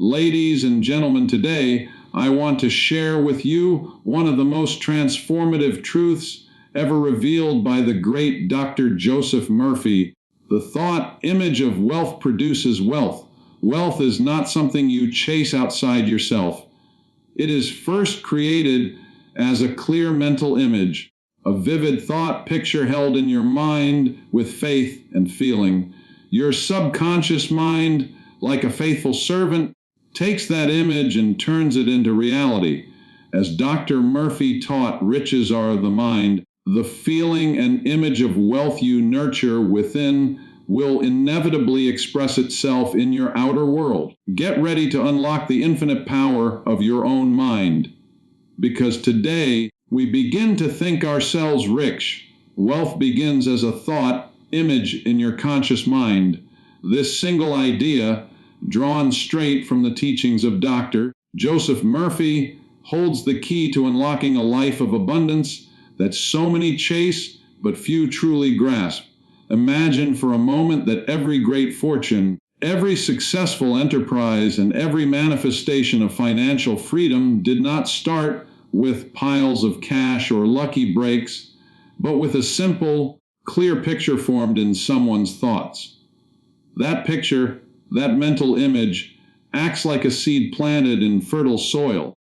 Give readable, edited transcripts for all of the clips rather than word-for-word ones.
Ladies and gentlemen, today I want to share with you one of the most transformative truths ever revealed by the great Dr. Joseph Murphy. The thought image of wealth produces wealth. Wealth is not something you chase outside yourself. It is first created as a clear mental image, a vivid thought picture held in your mind with faith and feeling. Your subconscious mind, like a faithful servant, takes that image and turns it into reality. As Dr. Murphy taught, riches are the mind. The feeling and image of wealth you nurture within will inevitably express itself in your outer world. Get ready to unlock the infinite power of your own mind, because today we begin to think ourselves rich. Wealth begins as a thought image in your conscious mind. This single idea, drawn straight from the teachings of Dr. Joseph Murphy, holds the key to unlocking a life of abundance that so many chase but few truly grasp. Imagine for a moment that every great fortune, every successful enterprise, and every manifestation of financial freedom did not start with piles of cash or lucky breaks, but with a simple, clear picture formed in someone's thoughts. That picture, that mental image, acts like a seed planted in fertile soil.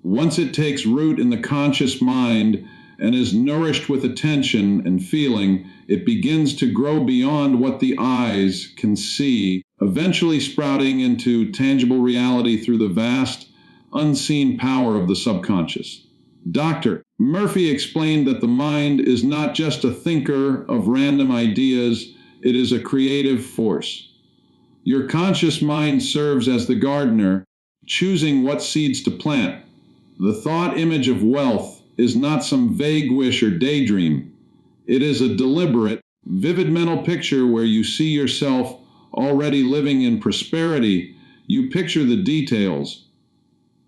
Once it takes root in the conscious mind and is nourished with attention and feeling, it begins to grow beyond what the eyes can see, eventually sprouting into tangible reality through the vast, unseen power of the subconscious. Dr. Murphy explained that the mind is not just a thinker of random ideas, it is a creative force. Your conscious mind serves as the gardener, choosing what seeds to plant. The thought image of wealth is not some vague wish or daydream. It is a deliberate, vivid mental picture where you see yourself already living in prosperity. You picture the details,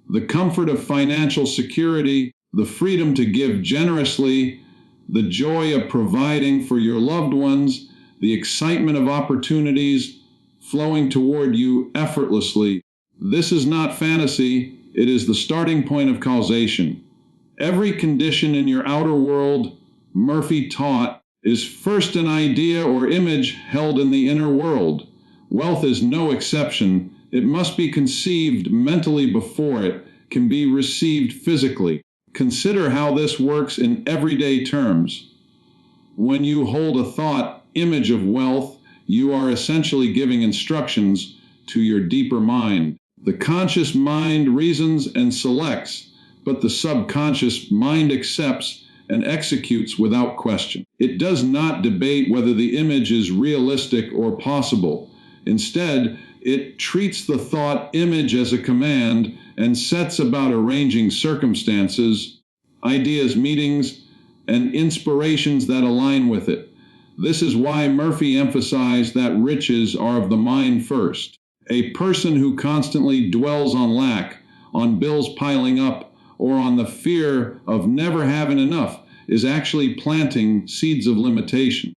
the comfort of financial security, the freedom to give generously, the joy of providing for your loved ones, the excitement of opportunities flowing toward you effortlessly. This is not fantasy, it is the starting point of causation. Every condition in your outer world, Murphy taught, is first an idea or image held in the inner world. Wealth is no exception. It must be conceived mentally before it can be received physically. Consider how this works in everyday terms. When you hold a thought image of wealth, you are essentially giving instructions to your deeper mind. The conscious mind reasons and selects, but the subconscious mind accepts and executes without question. It does not debate whether the image is realistic or possible. Instead, it treats the thought image as a command and sets about arranging circumstances, ideas, meetings, and inspirations that align with it. This is why Murphy emphasized that riches are of the mind first. A person who constantly dwells on lack, on bills piling up, or on the fear of never having enough is actually planting seeds of limitation.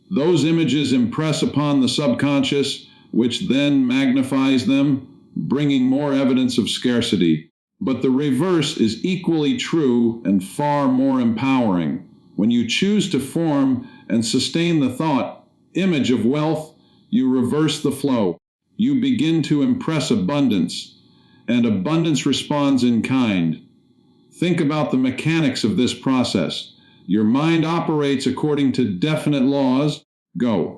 Those images impress upon the subconscious, which then magnifies them, bringing more evidence of scarcity. But the reverse is equally true and far more empowering. When you choose to form and sustain the thought image of wealth, you reverse the flow. You begin to impress abundance, and abundance responds in kind. Think about the mechanics of this process. Your mind operates according to definite laws,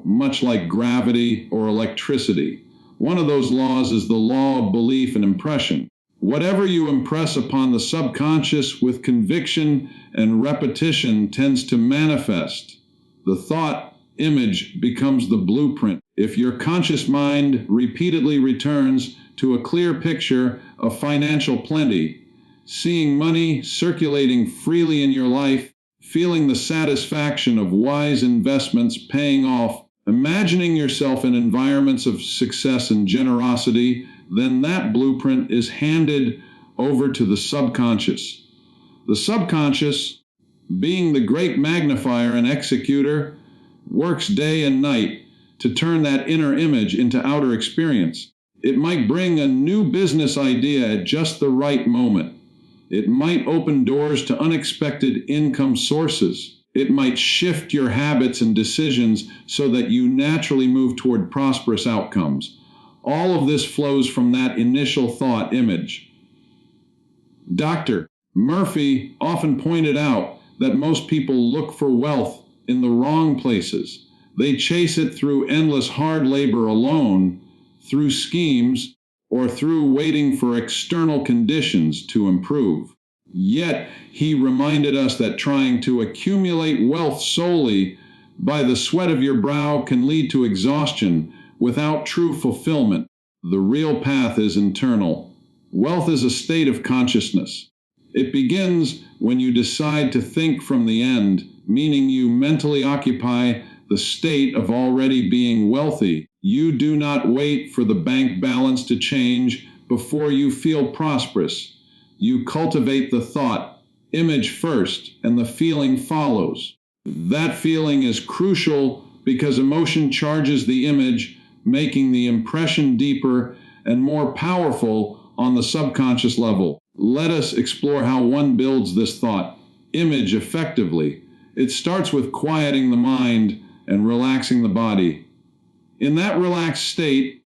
much like gravity or electricity. One of those laws is the law of belief and impression. Whatever you impress upon the subconscious with conviction and repetition tends to manifest. The thought image becomes the blueprint. If your conscious mind repeatedly returns to a clear picture of financial plenty, seeing money circulating freely in your life, feeling the satisfaction of wise investments paying off, imagining yourself in environments of success and generosity, then that blueprint is handed over to the subconscious. The subconscious, being the great magnifier and executor, works day and night to turn that inner image into outer experience. It might bring a new business idea at just the right moment. It might open doors to unexpected income sources. It might shift your habits and decisions so that you naturally move toward prosperous outcomes. All of this flows from that initial thought image. Dr. Murphy often pointed out that most people look for wealth in the wrong places. They chase it through endless hard labor alone, through schemes, or through waiting for external conditions to improve. Yet, he reminded us that trying to accumulate wealth solely by the sweat of your brow can lead to exhaustion without true fulfillment. The real path is internal. Wealth is a state of consciousness. It begins when you decide to think from the end, meaning you mentally occupy the state of already being wealthy. You do not wait for the bank balance to change before you feel prosperous. You cultivate the thought, image first, and the feeling follows. That feeling is crucial because emotion charges the image, making the impression deeper and more powerful on the subconscious level. Let us explore how one builds this thought image effectively. It starts with quieting the mind and relaxing the body. In that relaxed state,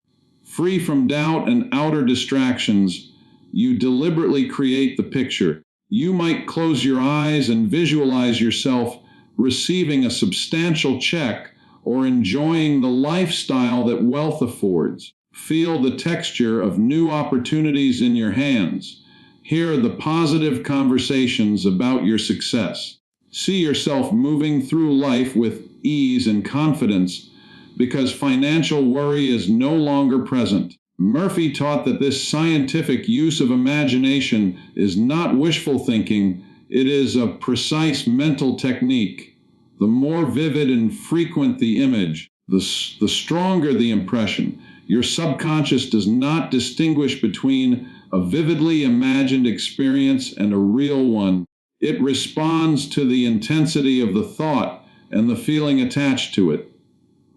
free from doubt and outer distractions, you deliberately create the picture. You might close your eyes and visualize yourself receiving a substantial check or enjoying the lifestyle that wealth affords. Feel the texture of new opportunities in your hands. Hear the positive conversations about your success. See yourself moving through life with ease and confidence because financial worry is no longer present. Murphy taught that this scientific use of imagination is not wishful thinking, it is a precise mental technique. The more vivid and frequent the image, the stronger the impression. Your subconscious does not distinguish between a vividly imagined experience and a real one. It responds to the intensity of the thought and the feeling attached to it.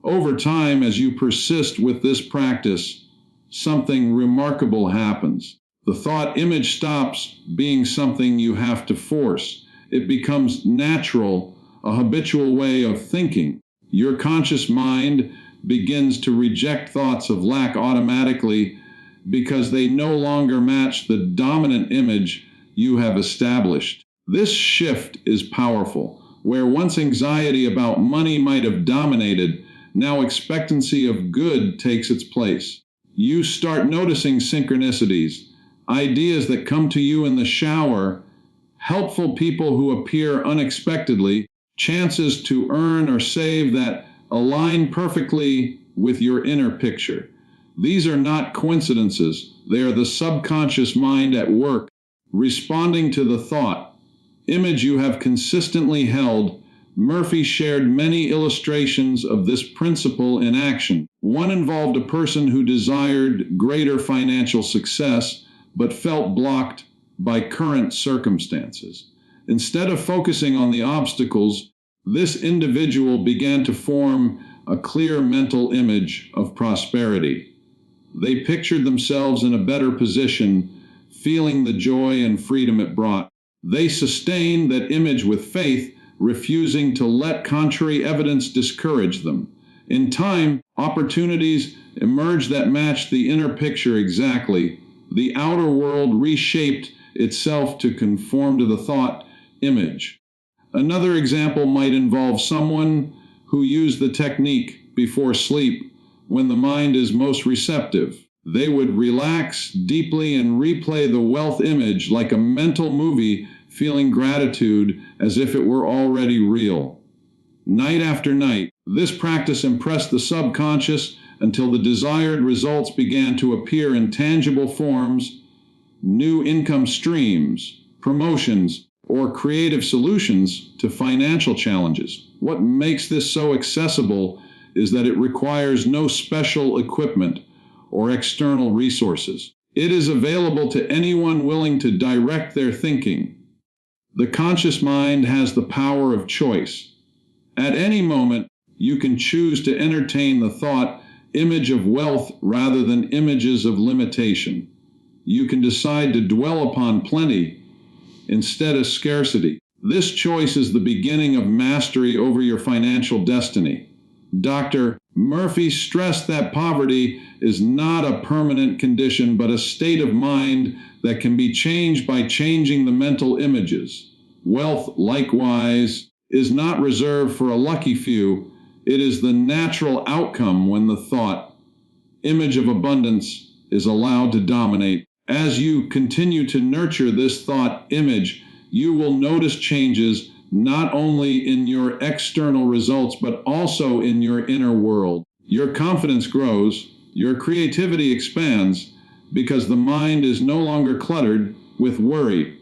Over time, as you persist with this practice, something remarkable happens. The thought image stops being something you have to force. It becomes natural, a habitual way of thinking. Your conscious mind begins to reject thoughts of lack automatically because they no longer match the dominant image you have established. This shift is powerful. Where once anxiety about money might have dominated, now expectancy of good takes its place. You start noticing synchronicities, ideas that come to you in the shower, helpful people who appear unexpectedly, chances to earn or save that align perfectly with your inner picture. These are not coincidences. They are the subconscious mind at work, responding to the thought, image you have consistently held. Murphy shared many illustrations of this principle in action. One involved a person who desired greater financial success, but felt blocked by current circumstances. Instead of focusing on the obstacles, this individual began to form a clear mental image of prosperity. They pictured themselves in a better position, feeling the joy and freedom it brought. They sustained that image with faith, refusing to let contrary evidence discourage them. In time, opportunities emerged that matched the inner picture exactly. The outer world reshaped itself to conform to the thought image. Another example might involve someone who used the technique before sleep when the mind is most receptive. They would relax deeply and replay the wealth image like a mental movie, feeling gratitude as if it were already real. Night after night, this practice impressed the subconscious until the desired results began to appear in tangible forms, new income streams, promotions, or creative solutions to financial challenges. What makes this so accessible is that it requires no special equipment or external resources. It is available to anyone willing to direct their thinking. The conscious mind has the power of choice. At any moment, you can choose to entertain the thought image of wealth rather than images of limitation. You can decide to dwell upon plenty instead of scarcity. This choice is the beginning of mastery over your financial destiny. Dr. Murphy stressed that poverty is not a permanent condition, but a state of mind that can be changed by changing the mental images. Wealth, likewise, is not reserved for a lucky few. It is the natural outcome when the thought, image of abundance, is allowed to dominate. As you continue to nurture this thought image, you will notice changes not only in your external results, but also in your inner world. Your confidence grows, your creativity expands, because the mind is no longer cluttered with worry.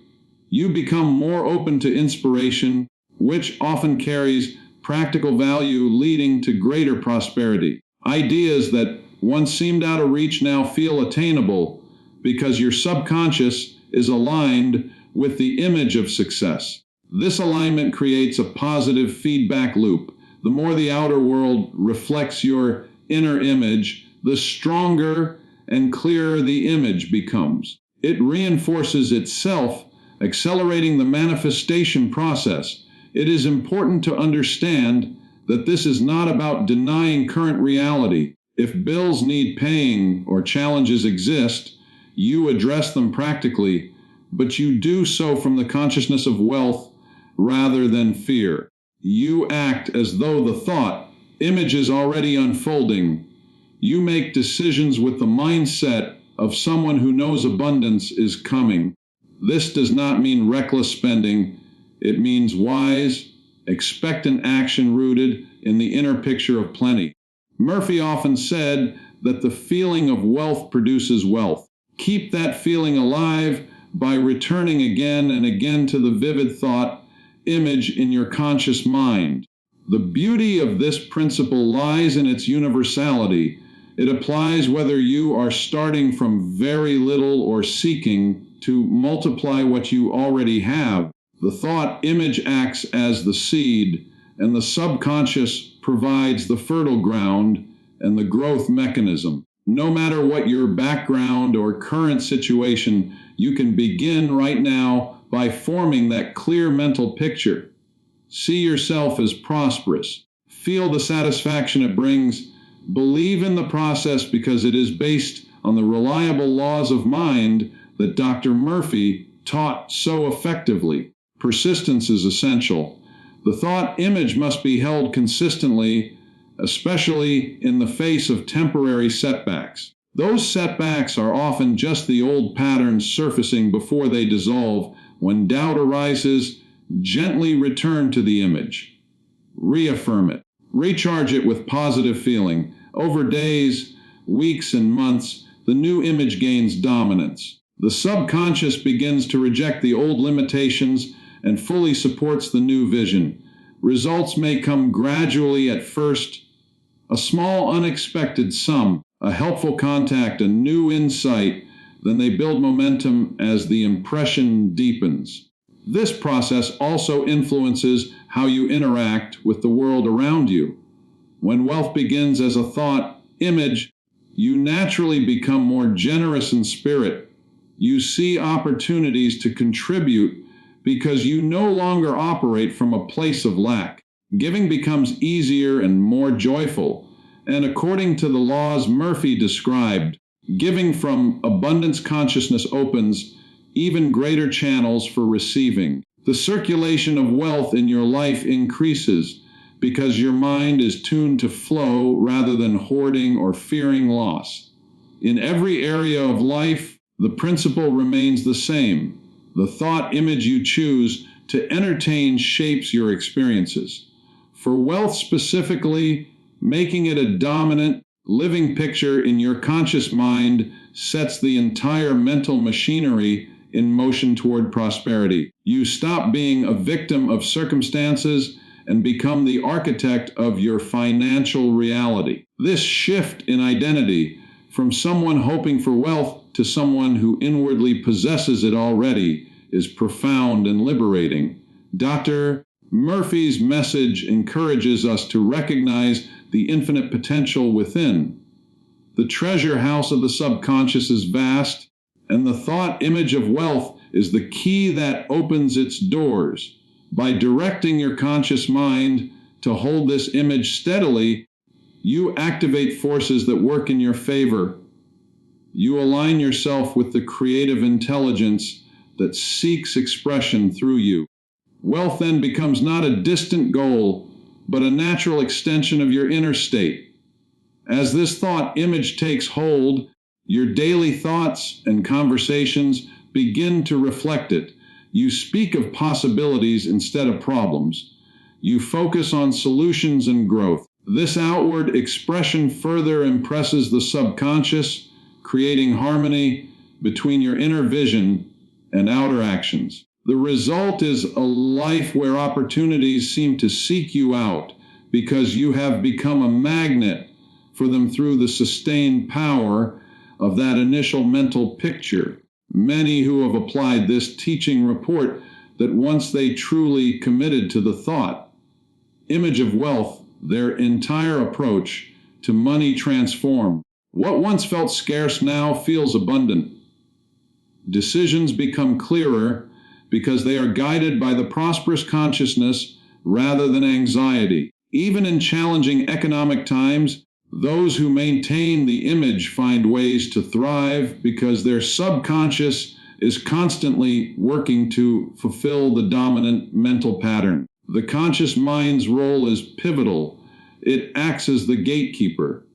You become more open to inspiration, which often carries practical value, leading to greater prosperity. Ideas that once seemed out of reach now feel attainable because your subconscious is aligned with the image of success. This alignment creates a positive feedback loop. The more the outer world reflects your inner image, the stronger and clearer the image becomes. It reinforces itself, accelerating the manifestation process. It is important to understand that this is not about denying current reality. If bills need paying or challenges exist, you address them practically, but you do so from the consciousness of wealth rather than fear. You act as though the thought image is already unfolding. You make decisions with the mindset of someone who knows abundance is coming. This does not mean reckless spending. It means wise, expectant action rooted in the inner picture of plenty. Murphy often said that the feeling of wealth produces wealth. Keep that feeling alive by returning again and again to the vivid thought image in your conscious mind. The beauty of this principle lies in its universality. It applies whether you are starting from very little or seeking to multiply what you already have. The thought image acts as the seed, and the subconscious provides the fertile ground and the growth mechanism. No matter what your background or current situation, you can begin right now by forming that clear mental picture. See yourself as prosperous. Feel the satisfaction it brings. Believe in the process because it is based on the reliable laws of mind that Dr. Murphy taught so effectively. Persistence is essential. The thought image must be held consistently, especially in the face of temporary setbacks. Those setbacks are often just the old patterns surfacing before they dissolve. When doubt arises, gently return to the image. Reaffirm it. Recharge it with positive feeling. Over days, weeks, and months, the new image gains dominance. The subconscious begins to reject the old limitations and fully supports the new vision. Results may come gradually at first, a small unexpected sum, a helpful contact, a new insight, then they build momentum as the impression deepens. This process also influences how you interact with the world around you. When wealth begins as a thought image, you naturally become more generous in spirit. You see opportunities to contribute because you no longer operate from a place of lack. Giving becomes easier and more joyful. And according to the laws Murphy described, giving from abundance consciousness opens even greater channels for receiving. The circulation of wealth in your life increases because your mind is tuned to flow rather than hoarding or fearing loss. In every area of life, the principle remains the same. The thought image you choose to entertain shapes your experiences. For wealth specifically, making it a dominant, living picture in your conscious mind sets the entire mental machinery in motion toward prosperity. You stop being a victim of circumstances and become the architect of your financial reality. This shift in identity from someone hoping for wealth to someone who inwardly possesses it already is profound and liberating. Dr. Murphy's message encourages us to recognize the infinite potential within. The treasure house of the subconscious is vast, and the thought image of wealth is the key that opens its doors. By directing your conscious mind to hold this image steadily, you activate forces that work in your favor. You align yourself with the creative intelligence that seeks expression through you. Wealth then becomes not a distant goal, but a natural extension of your inner state. As this thought image takes hold, your daily thoughts and conversations begin to reflect it. You speak of possibilities instead of problems. You focus on solutions and growth. This outward expression further impresses the subconscious, creating harmony between your inner vision and outer actions. The result is a life where opportunities seem to seek you out because you have become a magnet for them through the sustained power of that initial mental picture. Many who have applied this teaching report that once they truly committed to the thought image of wealth, their entire approach to money transformed. What once felt scarce now feels abundant. Decisions become clearer because they are guided by the prosperous consciousness rather than anxiety. Even in challenging economic times, those who maintain the image find ways to thrive because their subconscious is constantly working to fulfill the dominant mental pattern. The conscious mind's role is pivotal. It acts as the gatekeeper.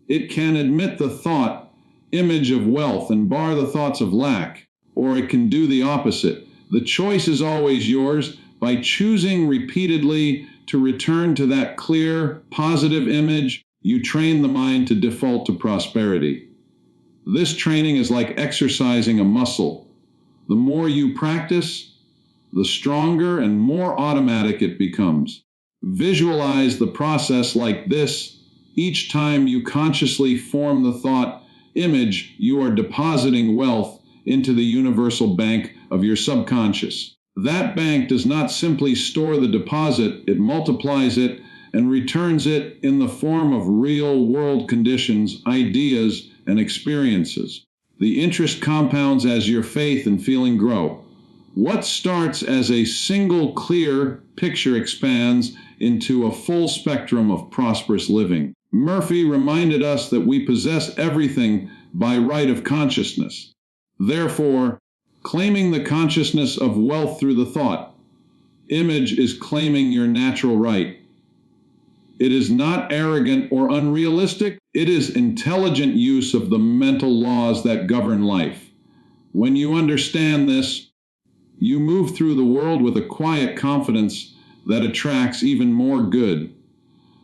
It can admit the thought image of wealth and bar the thoughts of lack, or it can do the opposite. The choice is always yours. By choosing repeatedly to return to that clear, positive image, you train the mind to default to prosperity. This training is like exercising a muscle. The more you practice, the stronger and more automatic it becomes. Visualize the process like this. Each time you consciously form the thought image, you are depositing wealth into the universal bank of your subconscious. That bank does not simply store the deposit, it multiplies it and returns it in the form of real-world conditions, ideas, and experiences. The interest compounds as your faith and feeling grow. What starts as a single clear picture expands into a full spectrum of prosperous living. Murphy reminded us that we possess everything by right of consciousness. Therefore, claiming the consciousness of wealth through the thought image is claiming your natural right. It is not arrogant or unrealistic. It is intelligent use of the mental laws that govern life. When you understand this, you move through the world with a quiet confidence that attracts even more good.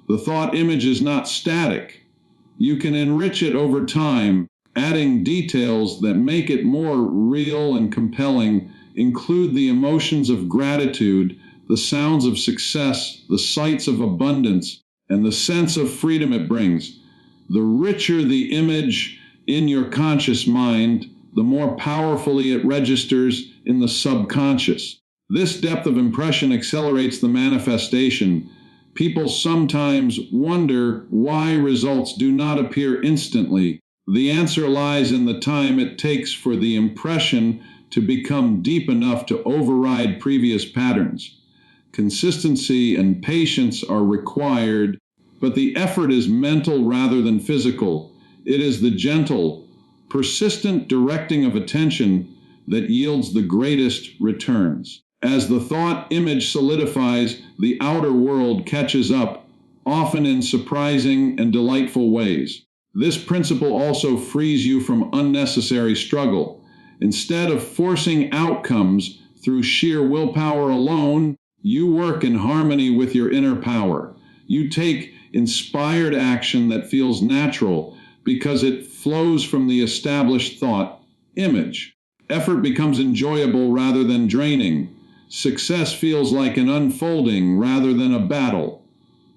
The thought image is not static. You can enrich it over time, adding details that make it more real and compelling. Include the emotions of gratitude, the sounds of success, the sights of abundance, and the sense of freedom it brings. The richer the image in your conscious mind, the more powerfully it registers in the subconscious. This depth of impression accelerates the manifestation. People sometimes wonder why results do not appear instantly. The answer lies in the time it takes for the impression to become deep enough to override previous patterns. Consistency and patience are required, but the effort is mental rather than physical. It is the gentle, persistent directing of attention that yields the greatest returns. As the thought image solidifies, the outer world catches up, often in surprising and delightful ways. This principle also frees you from unnecessary struggle. Instead of forcing outcomes through sheer willpower alone, you work in harmony with your inner power. You take inspired action that feels natural because it flows from the established thought image. Effort becomes enjoyable rather than draining. Success feels like an unfolding rather than a battle.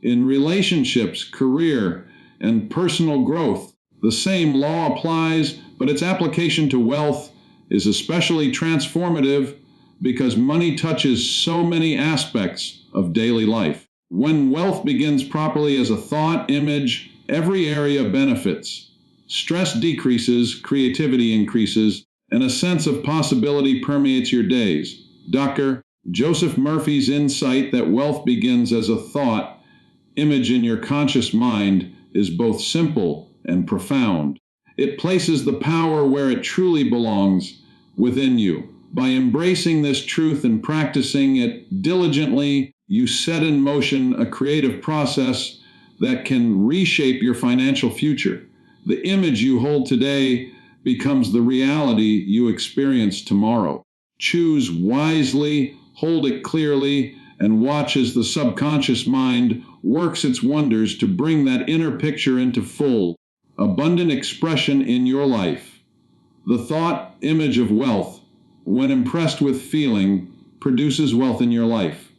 In relationships, career, and personal growth, the same law applies, but its application to wealth is especially transformative because money touches so many aspects of daily life. When wealth begins properly as a thought image, every area benefits. Stress decreases, creativity increases, and a sense of possibility permeates your days. Dr. Joseph Murphy's insight that wealth begins as a thought, image in your conscious mind, is both simple and profound. It places the power where it truly belongs, within you. By embracing this truth and practicing it diligently, you set in motion a creative process that can reshape your financial future. The image you hold today becomes the reality you experience tomorrow. Choose wisely, hold it clearly, and watch as the subconscious mind works its wonders to bring that inner picture into full, abundant expression in your life. The thought image of wealth, when impressed with feeling, produces wealth in your life.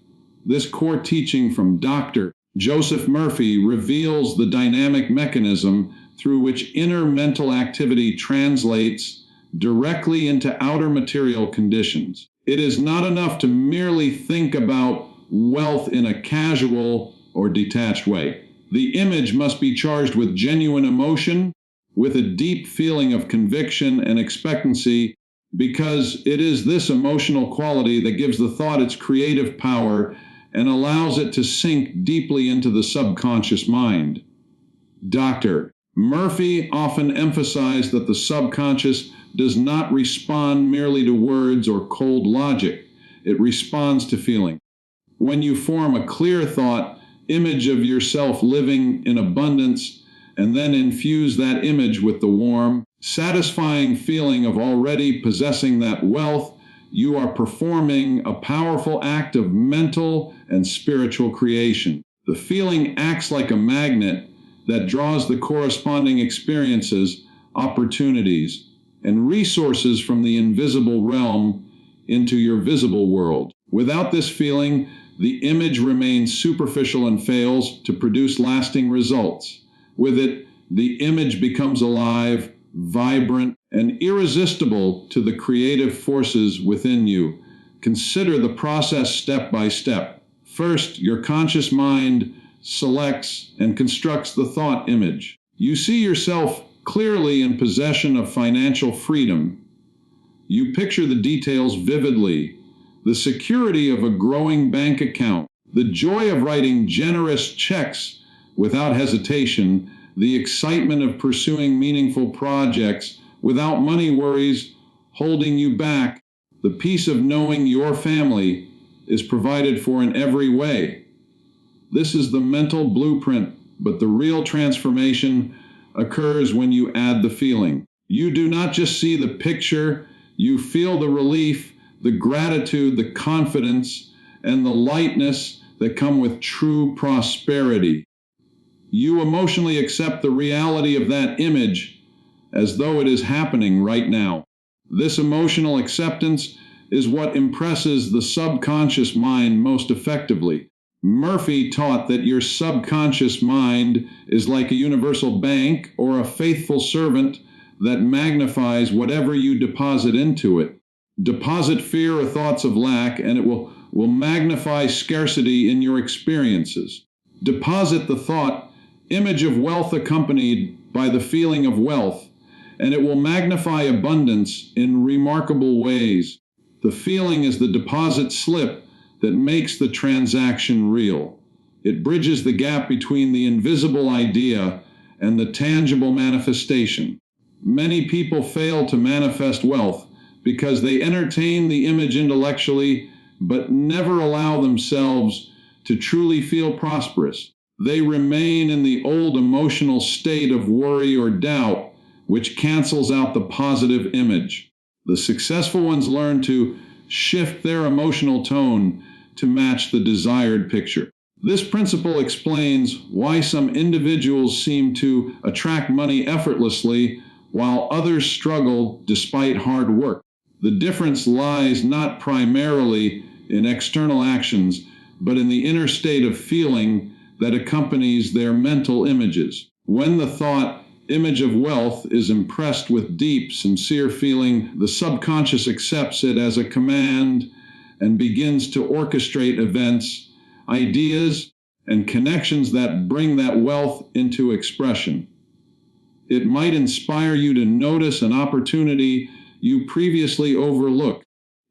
This core teaching from Dr. Joseph Murphy reveals the dynamic mechanism through which inner mental activity translates directly into outer material conditions. It is not enough to merely think about wealth in a casual or detached way. The image must be charged with genuine emotion, with a deep feeling of conviction and expectancy, because it is this emotional quality that gives the thought its creative power and allows it to sink deeply into the subconscious mind. Dr. Murphy often emphasized that the subconscious does not respond merely to words or cold logic. It responds to feeling. When you form a clear thought image of yourself living in abundance and then infuse that image with the warm, satisfying feeling of already possessing that wealth, you are performing a powerful act of mental and spiritual creation. The feeling acts like a magnet that draws the corresponding experiences, opportunities, and resources from the invisible realm into your visible world. Without this feeling, the image remains superficial and fails to produce lasting results. With it, the image becomes alive, vibrant, and irresistible to the creative forces within you. Consider the process step by step. First, your conscious mind selects and constructs the thought image. You see yourself clearly in possession of financial freedom. You picture the details vividly, the security of a growing bank account, the joy of writing generous checks without hesitation, the excitement of pursuing meaningful projects without money worries holding you back, the peace of knowing your family is provided for in every way. This is the mental blueprint, but the real transformation occurs when you add the feeling. You do not just see the picture, you feel the relief, the gratitude, the confidence, and the lightness that come with true prosperity. You emotionally accept the reality of that image as though it is happening right now. This emotional acceptance is what impresses the subconscious mind most effectively. Murphy taught that your subconscious mind is like a universal bank or a faithful servant that magnifies whatever you deposit into it. Deposit fear or thoughts of lack, and it will magnify scarcity in your experiences. Deposit the thought image of wealth accompanied by the feeling of wealth, and it will magnify abundance in remarkable ways. The feeling is the deposit slip that makes the transaction real. It bridges the gap between the invisible idea and the tangible manifestation. Many people fail to manifest wealth because they entertain the image intellectually but never allow themselves to truly feel prosperous. They remain in the old emotional state of worry or doubt, which cancels out the positive image. The successful ones learn to shift their emotional tone to match the desired picture. This principle explains why some individuals seem to attract money effortlessly while others struggle despite hard work. The difference lies not primarily in external actions, but in the inner state of feeling that accompanies their mental images. When the thought image of wealth is impressed with deep, sincere feeling, the subconscious accepts it as a command and begins to orchestrate events, ideas, and connections that bring that wealth into expression. It might inspire you to notice an opportunity you previously overlooked.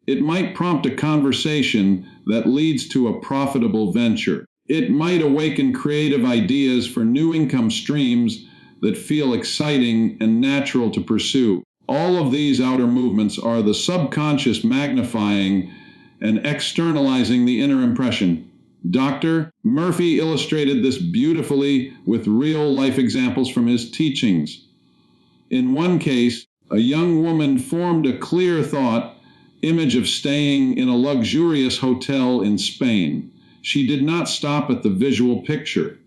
It might prompt a conversation that leads to a profitable venture. It might awaken creative ideas for new income streams that feel exciting and natural to pursue. All of these outer movements are the subconscious magnifying and externalizing the inner impression. Dr. Murphy illustrated this beautifully with real-life examples from his teachings. In one case, a young woman formed a clear thought image of staying in a luxurious hotel in Spain. She did not stop at the visual picture.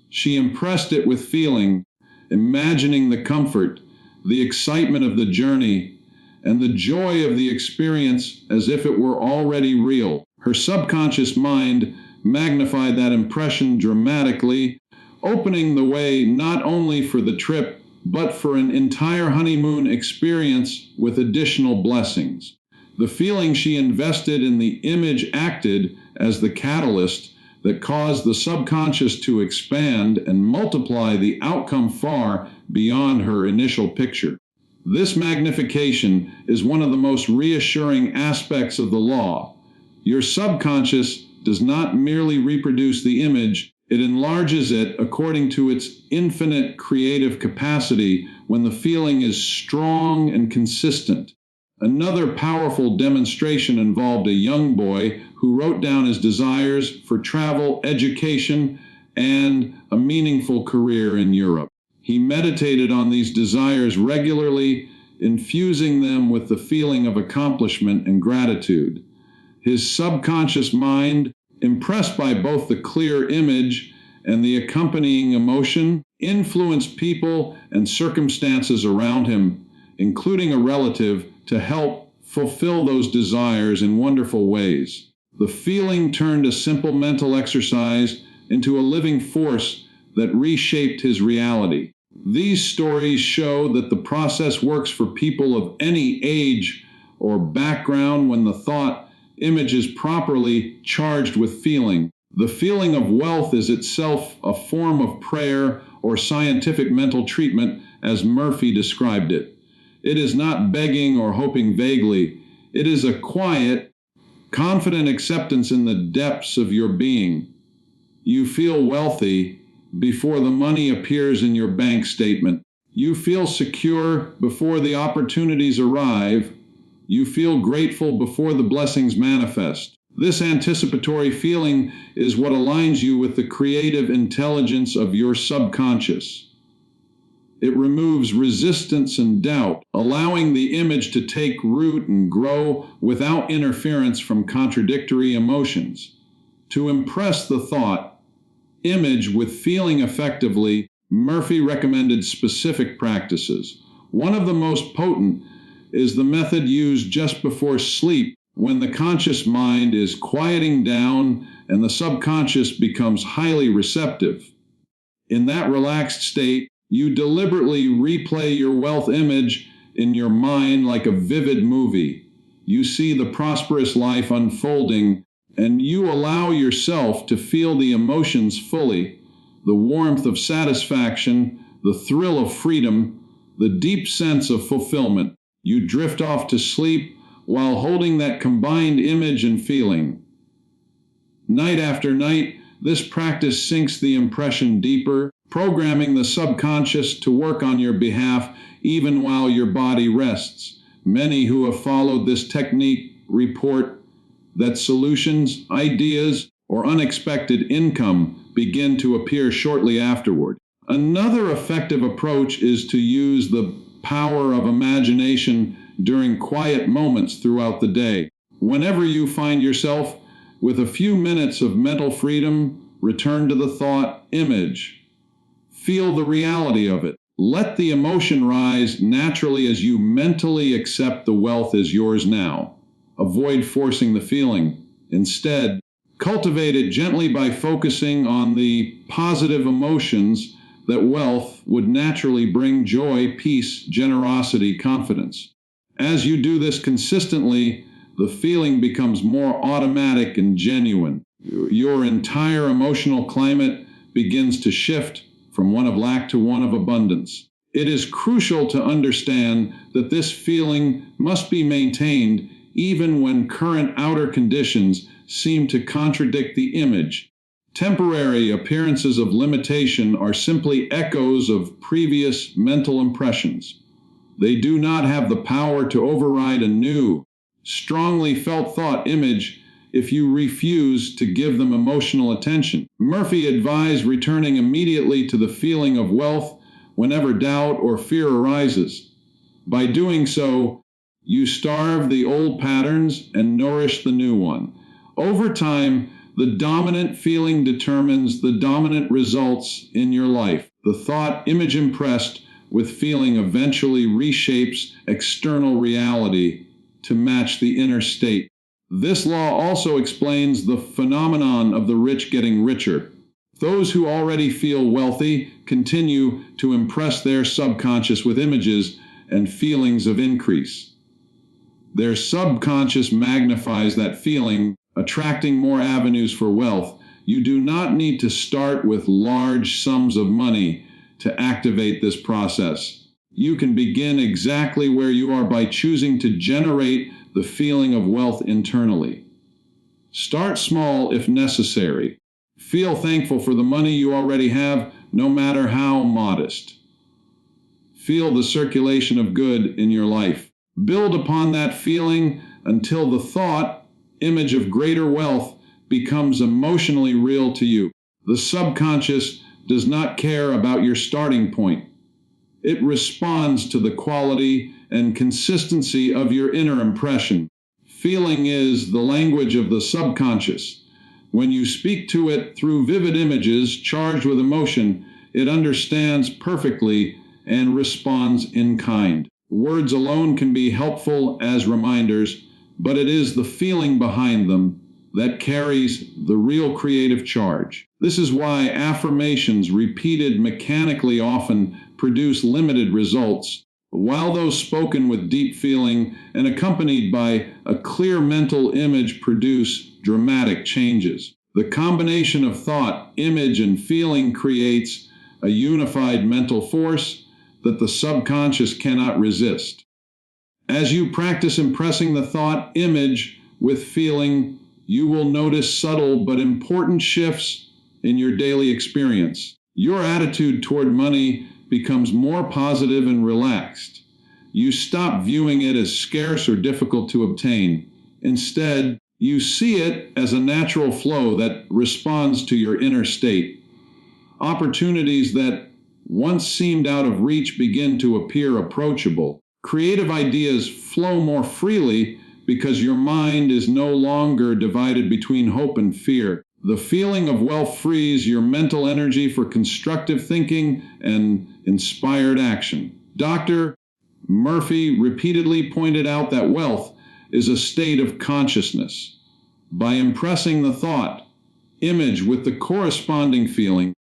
She impressed it with feeling, imagining the comfort, the excitement of the journey, and the joy of the experience as if it were already real. Her subconscious mind magnified that impression dramatically, opening the way not only for the trip, but for an entire honeymoon experience with additional blessings. The feeling she invested in the image acted as the catalyst that caused the subconscious to expand and multiply the outcome far beyond her initial picture. This magnification is one of the most reassuring aspects of the law. Your subconscious does not merely reproduce the image, it enlarges it according to its infinite creative capacity when the feeling is strong and consistent. Another powerful demonstration involved a young boy who wrote down his desires for travel, education, and a meaningful career in Europe. He meditated on these desires regularly, infusing them with the feeling of accomplishment and gratitude. His subconscious mind, impressed by both the clear image and the accompanying emotion, influenced people and circumstances around him, including a relative, to help fulfill those desires in wonderful ways. The feeling turned a simple mental exercise into a living force that reshaped his reality. These stories show that the process works for people of any age or background when the thought image is properly charged with feeling. The feeling of wealth is itself a form of prayer or scientific mental treatment, as Murphy described it. It is not begging or hoping vaguely. It is a quiet, confident acceptance in the depths of your being. You feel wealthy before the money appears in your bank statement. You feel secure before the opportunities arrive. You feel grateful before the blessings manifest. This anticipatory feeling is what aligns you with the creative intelligence of your subconscious. It removes resistance and doubt, allowing the image to take root and grow without interference from contradictory emotions. To impress the thought image with feeling effectively, Murphy recommended specific practices. One of the most potent is the method used just before sleep, when the conscious mind is quieting down and the subconscious becomes highly receptive. In that relaxed state, you deliberately replay your wealth image in your mind like a vivid movie. You see the prosperous life unfolding, and you allow yourself to feel the emotions fully, the warmth of satisfaction, the thrill of freedom, the deep sense of fulfillment. You drift off to sleep while holding that combined image and feeling. Night after night, this practice sinks the impression deeper, programming the subconscious to work on your behalf even while your body rests. Many who have followed this technique report that solutions, ideas, or unexpected income begin to appear shortly afterward. Another effective approach is to use the power of imagination during quiet moments throughout the day. Whenever you find yourself with a few minutes of mental freedom, return to the thought image. Feel the reality of it. Let the emotion rise naturally as you mentally accept the wealth is yours now. Avoid forcing the feeling. Instead, cultivate it gently by focusing on the positive emotions that wealth would naturally bring: joy, peace, generosity, confidence. As you do this consistently, the feeling becomes more automatic and genuine. Your entire emotional climate begins to shift from one of lack to one of abundance. It is crucial to understand that this feeling must be maintained even when current outer conditions seem to contradict the image. Temporary appearances of limitation are simply echoes of previous mental impressions. They do not have the power to override a new, strongly felt thought image if you refuse to give them emotional attention. Murphy advised returning immediately to the feeling of wealth whenever doubt or fear arises. By doing so, you starve the old patterns and nourish the new one. Over time, the dominant feeling determines the dominant results in your life. The thought image impressed with feeling eventually reshapes external reality to match the inner state. This law also explains the phenomenon of the rich getting richer. Those who already feel wealthy continue to impress their subconscious with images and feelings of increase. Their subconscious magnifies that feeling, attracting more avenues for wealth. You do not need to start with large sums of money to activate this process. You can begin exactly where you are by choosing to generate the feeling of wealth internally. Start small if necessary. Feel thankful for the money you already have, no matter how modest. Feel the circulation of good in your life. Build upon that feeling until the thought image of greater wealth becomes emotionally real to you. The subconscious does not care about your starting point. It responds to the quality and consistency of your inner impression. Feeling is the language of the subconscious. When you speak to it through vivid images charged with emotion, it understands perfectly and responds in kind. Words alone can be helpful as reminders, but it is the feeling behind them that carries the real creative charge. This is why affirmations repeated mechanically often produce limited results, while those spoken with deep feeling and accompanied by a clear mental image produce dramatic changes. The combination of thought, image, and feeling creates a unified mental force that the subconscious cannot resist. As you practice impressing the thought image with feeling, you will notice subtle but important shifts in your daily experience. Your attitude toward money becomes more positive and relaxed. You stop viewing it as scarce or difficult to obtain. Instead, you see it as a natural flow that responds to your inner state. Opportunities that once seemed out of reach begin to appear approachable. Creative ideas flow more freely because your mind is no longer divided between hope and fear. The feeling of wealth frees your mental energy for constructive thinking and inspired action. Dr. Murphy repeatedly pointed out that wealth is a state of consciousness. By impressing the thought image with the corresponding feeling,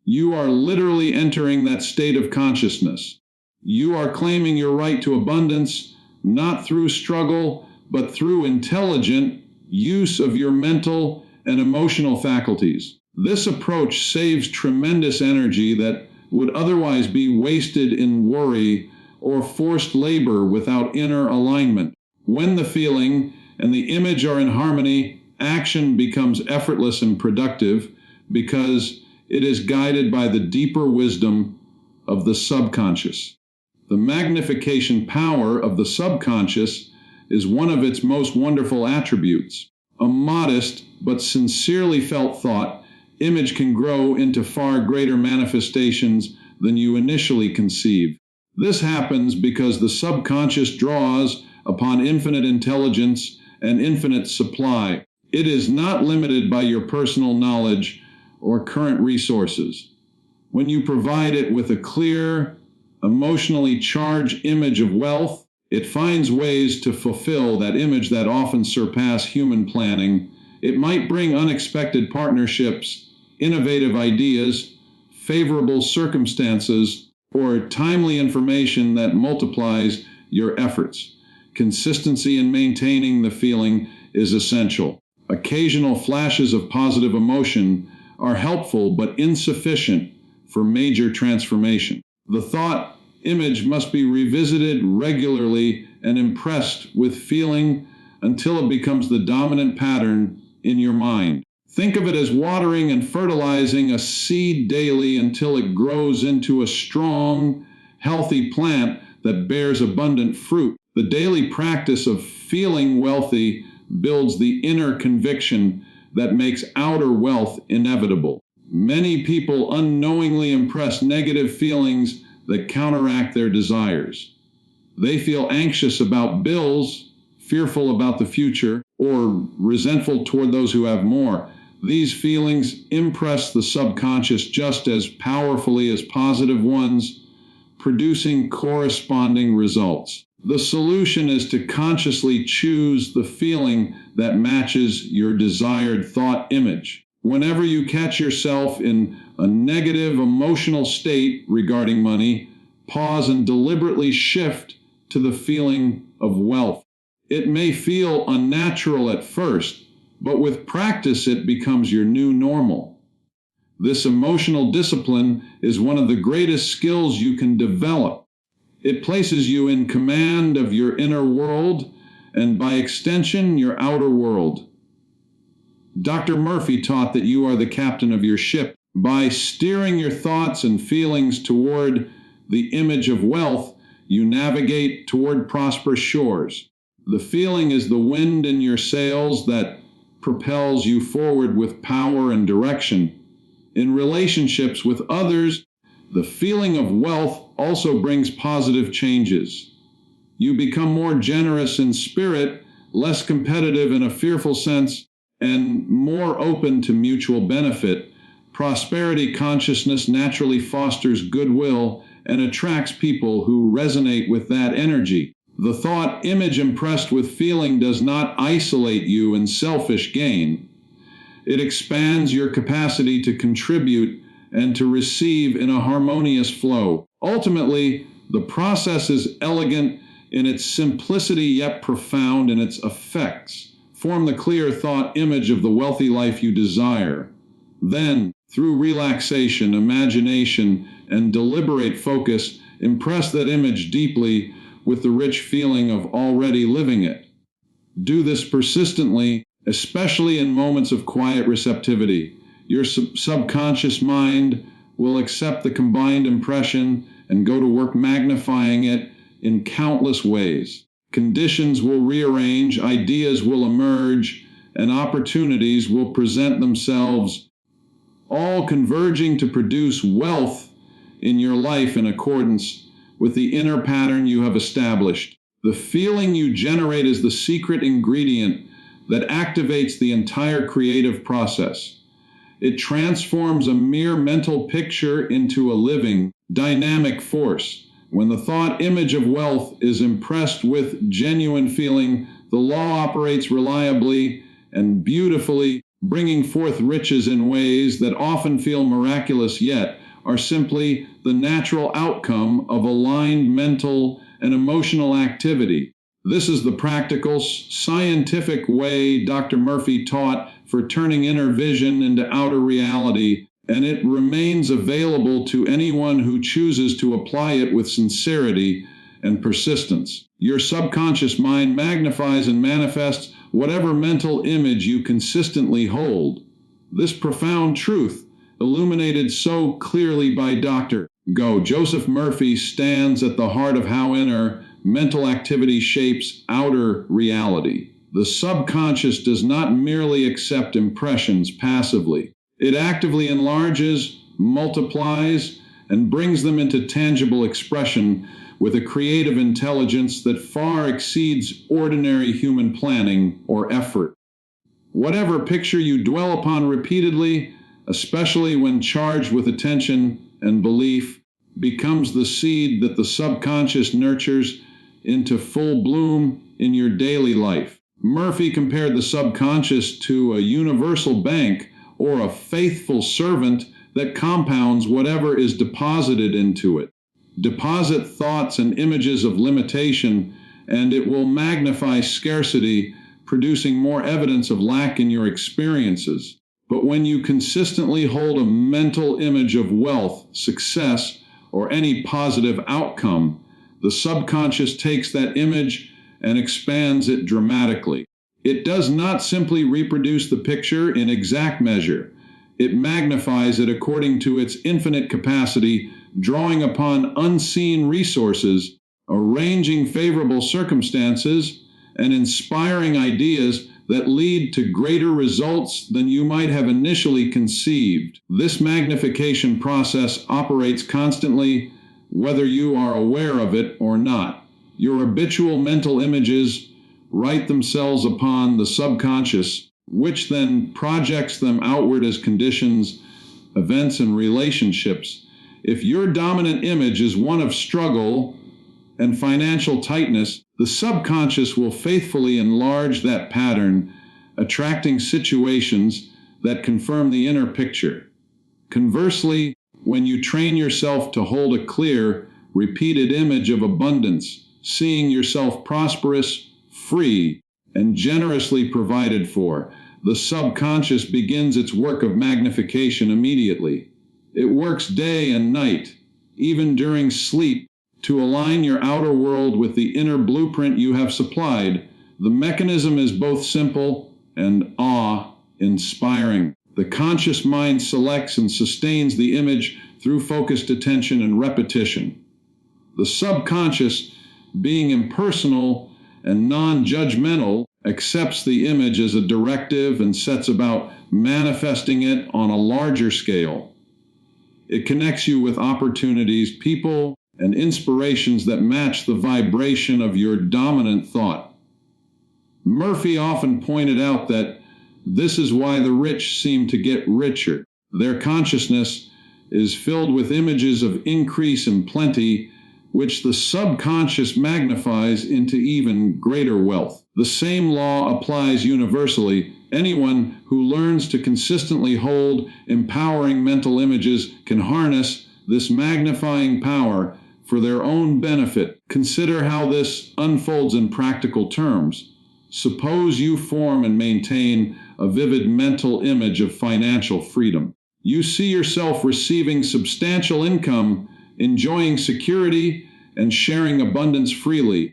you are literally entering that state of consciousness. You are claiming your right to abundance, not through struggle, but through intelligent use of your mental and emotional faculties. This approach saves tremendous energy that would otherwise be wasted in worry or forced labor without inner alignment. When the feeling and the image are in harmony, action becomes effortless and productive because it is guided by the deeper wisdom of the subconscious. The magnification power of the subconscious is one of its most wonderful attributes. A modest but sincerely felt thought image can grow into far greater manifestations than you initially conceive. This happens because the subconscious draws upon infinite intelligence and infinite supply. It is not limited by your personal knowledge or current resources. When you provide it with a clear, emotionally charged image of wealth, it finds ways to fulfill that image that often surpass human planning. It might bring unexpected partnerships, innovative ideas, favorable circumstances, or timely information that multiplies your efforts. Consistency in maintaining the feeling is essential. Occasional flashes of positive emotion are helpful but insufficient for major transformation. The thought image must be revisited regularly and impressed with feeling until it becomes the dominant pattern in your mind. Think of it as watering and fertilizing a seed daily until it grows into a strong, healthy plant that bears abundant fruit. The daily practice of feeling wealthy builds the inner conviction that makes outer wealth inevitable. Many people unknowingly impress negative feelings that counteract their desires. They feel anxious about bills, fearful about the future, or resentful toward those who have more. These feelings impress the subconscious just as powerfully as positive ones, producing corresponding results. The solution is to consciously choose the feeling that matches your desired thought image. Whenever you catch yourself in a negative emotional state regarding money, pause and deliberately shift to the feeling of wealth. It may feel unnatural at first, but with practice it becomes your new normal. This emotional discipline is one of the greatest skills you can develop. It places you in command of your inner world and, by extension, your outer world. Dr. Murphy taught that you are the captain of your ship. By steering your thoughts and feelings toward the image of wealth, you navigate toward prosperous shores. The feeling is the wind in your sails that propels you forward with power and direction. In relationships with others, the feeling of wealth also brings positive changes. You become more generous in spirit, less competitive in a fearful sense, and more open to mutual benefit. Prosperity consciousness naturally fosters goodwill and attracts people who resonate with that energy. The thought image impressed with feeling does not isolate you in selfish gain. It expands your capacity to contribute and to receive in a harmonious flow. Ultimately, the process is elegant in its simplicity yet profound in its effects. Form the clear thought image of the wealthy life you desire. Then, through relaxation, imagination, and deliberate focus, impress that image deeply with the rich feeling of already living it. Do this persistently, especially in moments of quiet receptivity. Your subconscious mind will accept the combined impression and go to work magnifying it in countless ways. Conditions will rearrange, ideas will emerge, and opportunities will present themselves, all converging to produce wealth in your life in accordance with the inner pattern you have established. The feeling you generate is the secret ingredient that activates the entire creative process. It transforms a mere mental picture into a living, dynamic force. When the thought image of wealth is impressed with genuine feeling, the law operates reliably and beautifully, bringing forth riches in ways that often feel miraculous yet are simply the natural outcome of aligned mental and emotional activity. This is the practical, scientific way Dr. Murphy taught for turning inner vision into outer reality, and it remains available to anyone who chooses to apply it with sincerity and persistence. Your subconscious mind magnifies and manifests whatever mental image you consistently hold. This profound truth, illuminated so clearly by Dr. Joseph Murphy, stands at the heart of how inner mental activity shapes outer reality. The subconscious does not merely accept impressions passively. It actively enlarges, multiplies, and brings them into tangible expression with a creative intelligence that far exceeds ordinary human planning or effort. Whatever picture you dwell upon repeatedly, especially when charged with attention and belief, becomes the seed that the subconscious nurtures into full bloom in your daily life. Murphy compared the subconscious to a universal bank or a faithful servant that compounds whatever is deposited into it. Deposit thoughts and images of limitation, and it will magnify scarcity, producing more evidence of lack in your experiences. But when you consistently hold a mental image of wealth, success, or any positive outcome, the subconscious takes that image and expands it dramatically. It does not simply reproduce the picture in exact measure. It magnifies it according to its infinite capacity, drawing upon unseen resources, arranging favorable circumstances, and inspiring ideas that lead to greater results than you might have initially conceived. This magnification process operates constantly, whether you are aware of it or not. Your habitual mental images write themselves upon the subconscious, which then projects them outward as conditions, events, and relationships. If your dominant image is one of struggle and financial tightness, the subconscious will faithfully enlarge that pattern, attracting situations that confirm the inner picture. Conversely, when you train yourself to hold a clear, repeated image of abundance, seeing yourself prosperous, free, and generously provided for, the subconscious begins its work of magnification immediately. It works day and night, even during sleep, to align your outer world with the inner blueprint you have supplied. The mechanism is both simple and awe-inspiring. The conscious mind selects and sustains the image through focused attention and repetition. The subconscious, being impersonal and non-judgmental, accepts the image as a directive and sets about manifesting it on a larger scale. It connects you with opportunities, people, and inspirations that match the vibration of your dominant thought. Murphy often pointed out that this is why the rich seem to get richer. Their consciousness is filled with images of increase and plenty, which the subconscious magnifies into even greater wealth. The same law applies universally. Anyone who learns to consistently hold empowering mental images can harness this magnifying power for their own benefit. Consider how this unfolds in practical terms. Suppose you form and maintain a vivid mental image of financial freedom. You see yourself receiving substantial income, enjoying security, and sharing abundance freely.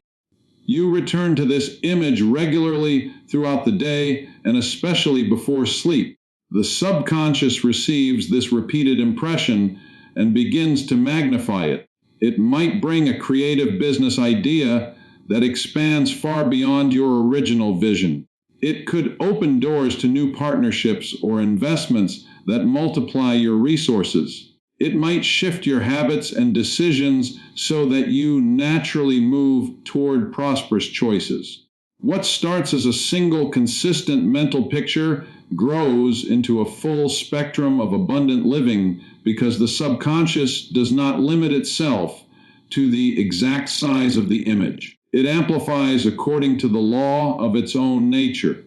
You return to this image regularly throughout the day and especially before sleep. The subconscious receives this repeated impression and begins to magnify it. It might bring a creative business idea that expands far beyond your original vision. It could open doors to new partnerships or investments that multiply your resources. It might shift your habits and decisions so that you naturally move toward prosperous choices. What starts as a single consistent mental picture grows into a full spectrum of abundant living because the subconscious does not limit itself to the exact size of the image. It amplifies according to the law of its own nature.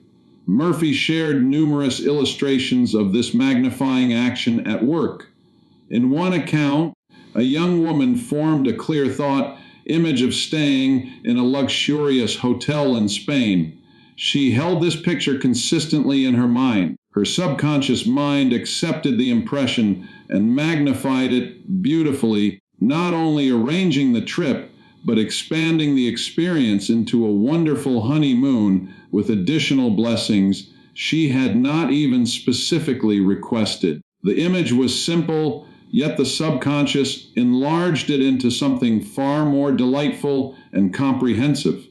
Murphy shared numerous illustrations of this magnifying action at work. In one account, a young woman formed a clear thought image of staying in a luxurious hotel in Spain. She held this picture consistently in her mind. Her subconscious mind accepted the impression and magnified it beautifully, not only arranging the trip, but expanding the experience into a wonderful honeymoon with additional blessings she had not even specifically requested. The image was simple, yet the subconscious enlarged it into something far more delightful and comprehensive.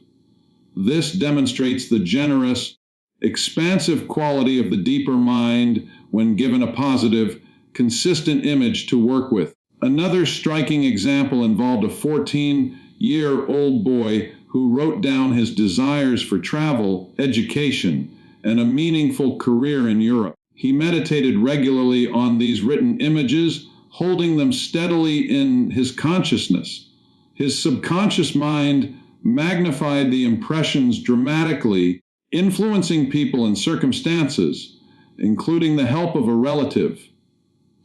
This demonstrates the generous, expansive quality of the deeper mind when given a positive, consistent image to work with. Another striking example involved a 14-year-old boy who wrote down his desires for travel, education, and a meaningful career in Europe. He meditated regularly on these written images, holding them steadily in his consciousness. His subconscious mind magnified the impressions dramatically, influencing people and circumstances, including the help of a relative,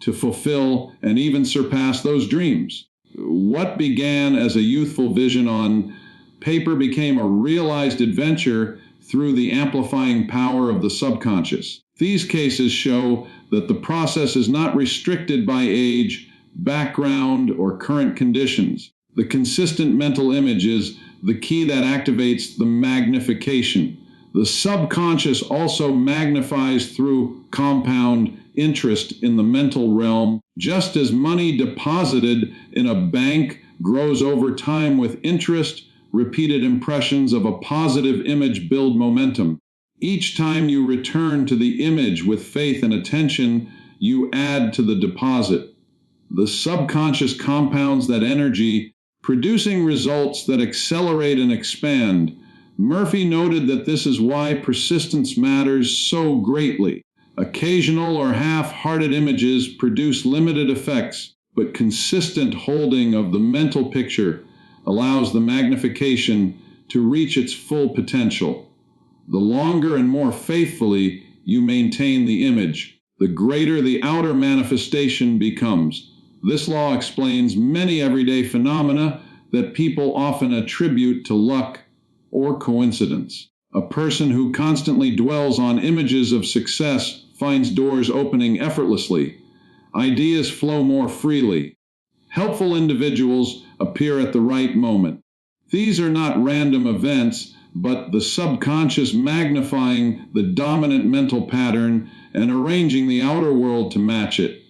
to fulfill and even surpass those dreams. What began as a youthful vision on paper became a realized adventure through the amplifying power of the subconscious. These cases show that the process is not restricted by age, background, or current conditions. The consistent mental image is the key that activates the magnification. The subconscious also magnifies through compound interest in the mental realm. Just as money deposited in a bank grows over time with interest, repeated impressions of a positive image build momentum. Each time you return to the image with faith and attention, you add to the deposit. The subconscious compounds that energy, producing results that accelerate and expand. Murphy noted that this is why persistence matters so greatly. Occasional or half-hearted images produce limited effects, but consistent holding of the mental picture allows the magnification to reach its full potential. The longer and more faithfully you maintain the image, the greater the outer manifestation becomes. This law explains many everyday phenomena that people often attribute to luck or coincidence. A person who constantly dwells on images of success finds doors opening effortlessly. Ideas flow more freely. Helpful individuals appear at the right moment. These are not random events, but the subconscious magnifying the dominant mental pattern and arranging the outer world to match it.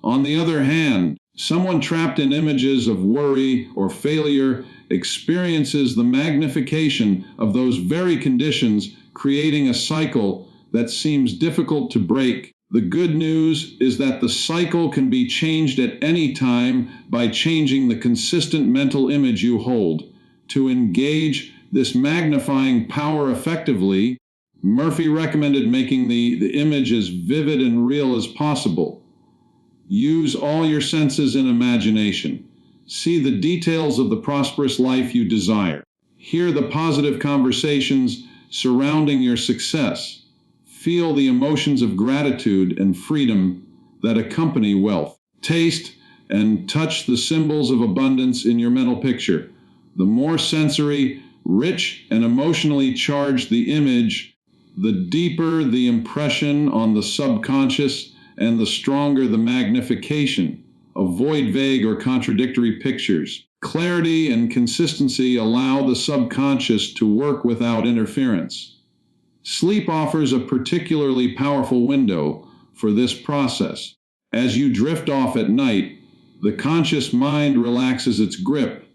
On the other hand, someone trapped in images of worry or failure experiences the magnification of those very conditions, creating a cycle that seems difficult to break. The good news is that the cycle can be changed at any time by changing the consistent mental image you hold. To engage this magnifying power effectively, Murphy recommended making the image as vivid and real as possible. Use all your senses and imagination. See the details of the prosperous life you desire. Hear the positive conversations surrounding your success. Feel the emotions of gratitude and freedom that accompany wealth. Taste and touch the symbols of abundance in your mental picture. The more sensory, rich, and emotionally charged the image, the deeper the impression on the subconscious and the stronger the magnification. Avoid vague or contradictory pictures. Clarity and consistency allow the subconscious to work without interference. Sleep offers a particularly powerful window for this process. As you drift off at night, the conscious mind relaxes its grip,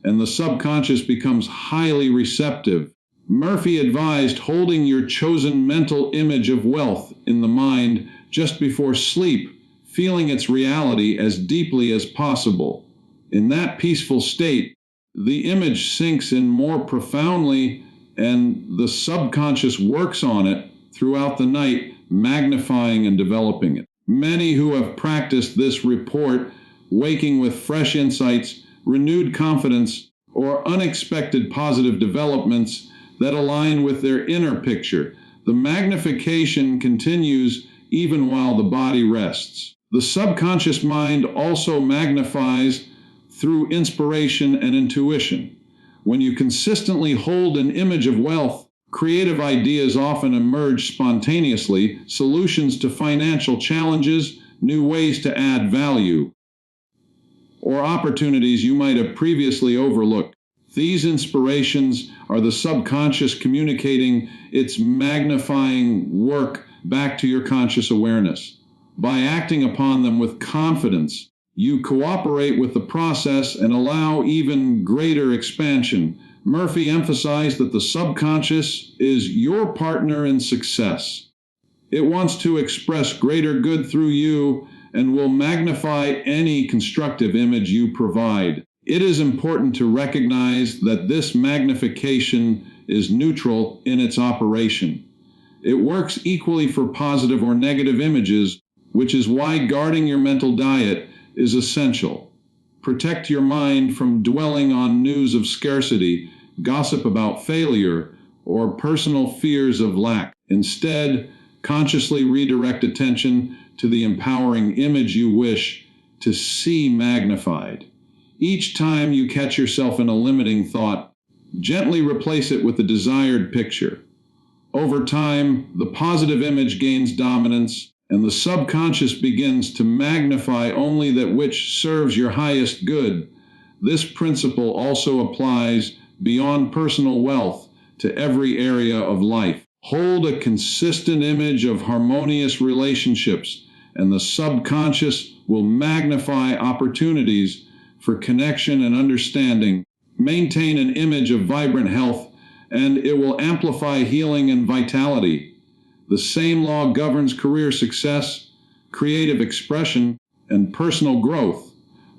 and the subconscious becomes highly receptive. Murphy advised holding your chosen mental image of wealth in the mind just before sleep, feeling its reality as deeply as possible. In that peaceful state, the image sinks in more profoundly, and the subconscious works on it throughout the night, magnifying and developing it. Many who have practiced this report, waking with fresh insights, renewed confidence, or unexpected positive developments that align with their inner picture. The magnification continues even while the body rests. The subconscious mind also magnifies through inspiration and intuition. When you consistently hold an image of wealth, creative ideas often emerge spontaneously, solutions to financial challenges, new ways to add value, or opportunities you might have previously overlooked. These inspirations are the subconscious communicating its magnifying work back to your conscious awareness. By acting upon them with confidence, you cooperate with the process and allow even greater expansion. Murphy emphasized that the subconscious is your partner in success. It wants to express greater good through you and will magnify any constructive image you provide. It is important to recognize that this magnification is neutral in its operation. It works equally for positive or negative images, which is why guarding your mental diet is essential. Protect your mind from dwelling on news of scarcity, gossip about failure, or personal fears of lack. Instead, consciously redirect attention to the empowering image you wish to see magnified. Each time you catch yourself in a limiting thought, gently replace it with the desired picture. Over time, the positive image gains dominance, and the subconscious begins to magnify only that which serves your highest good. This principle also applies beyond personal wealth to every area of life. Hold a consistent image of harmonious relationships, and the subconscious will magnify opportunities for connection and understanding. Maintain an image of vibrant health, and it will amplify healing and vitality. The same law governs career success, creative expression, and personal growth.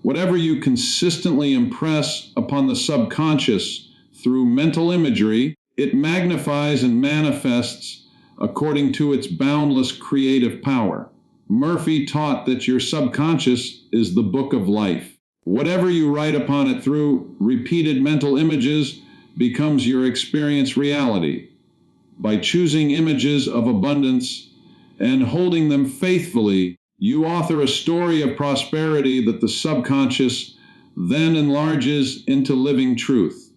Whatever you consistently impress upon the subconscious through mental imagery, it magnifies and manifests according to its boundless creative power. Murphy taught that your subconscious is the book of life. Whatever you write upon it through repeated mental images becomes your experience reality. By choosing images of abundance and holding them faithfully, you author a story of prosperity that the subconscious then enlarges into living truth.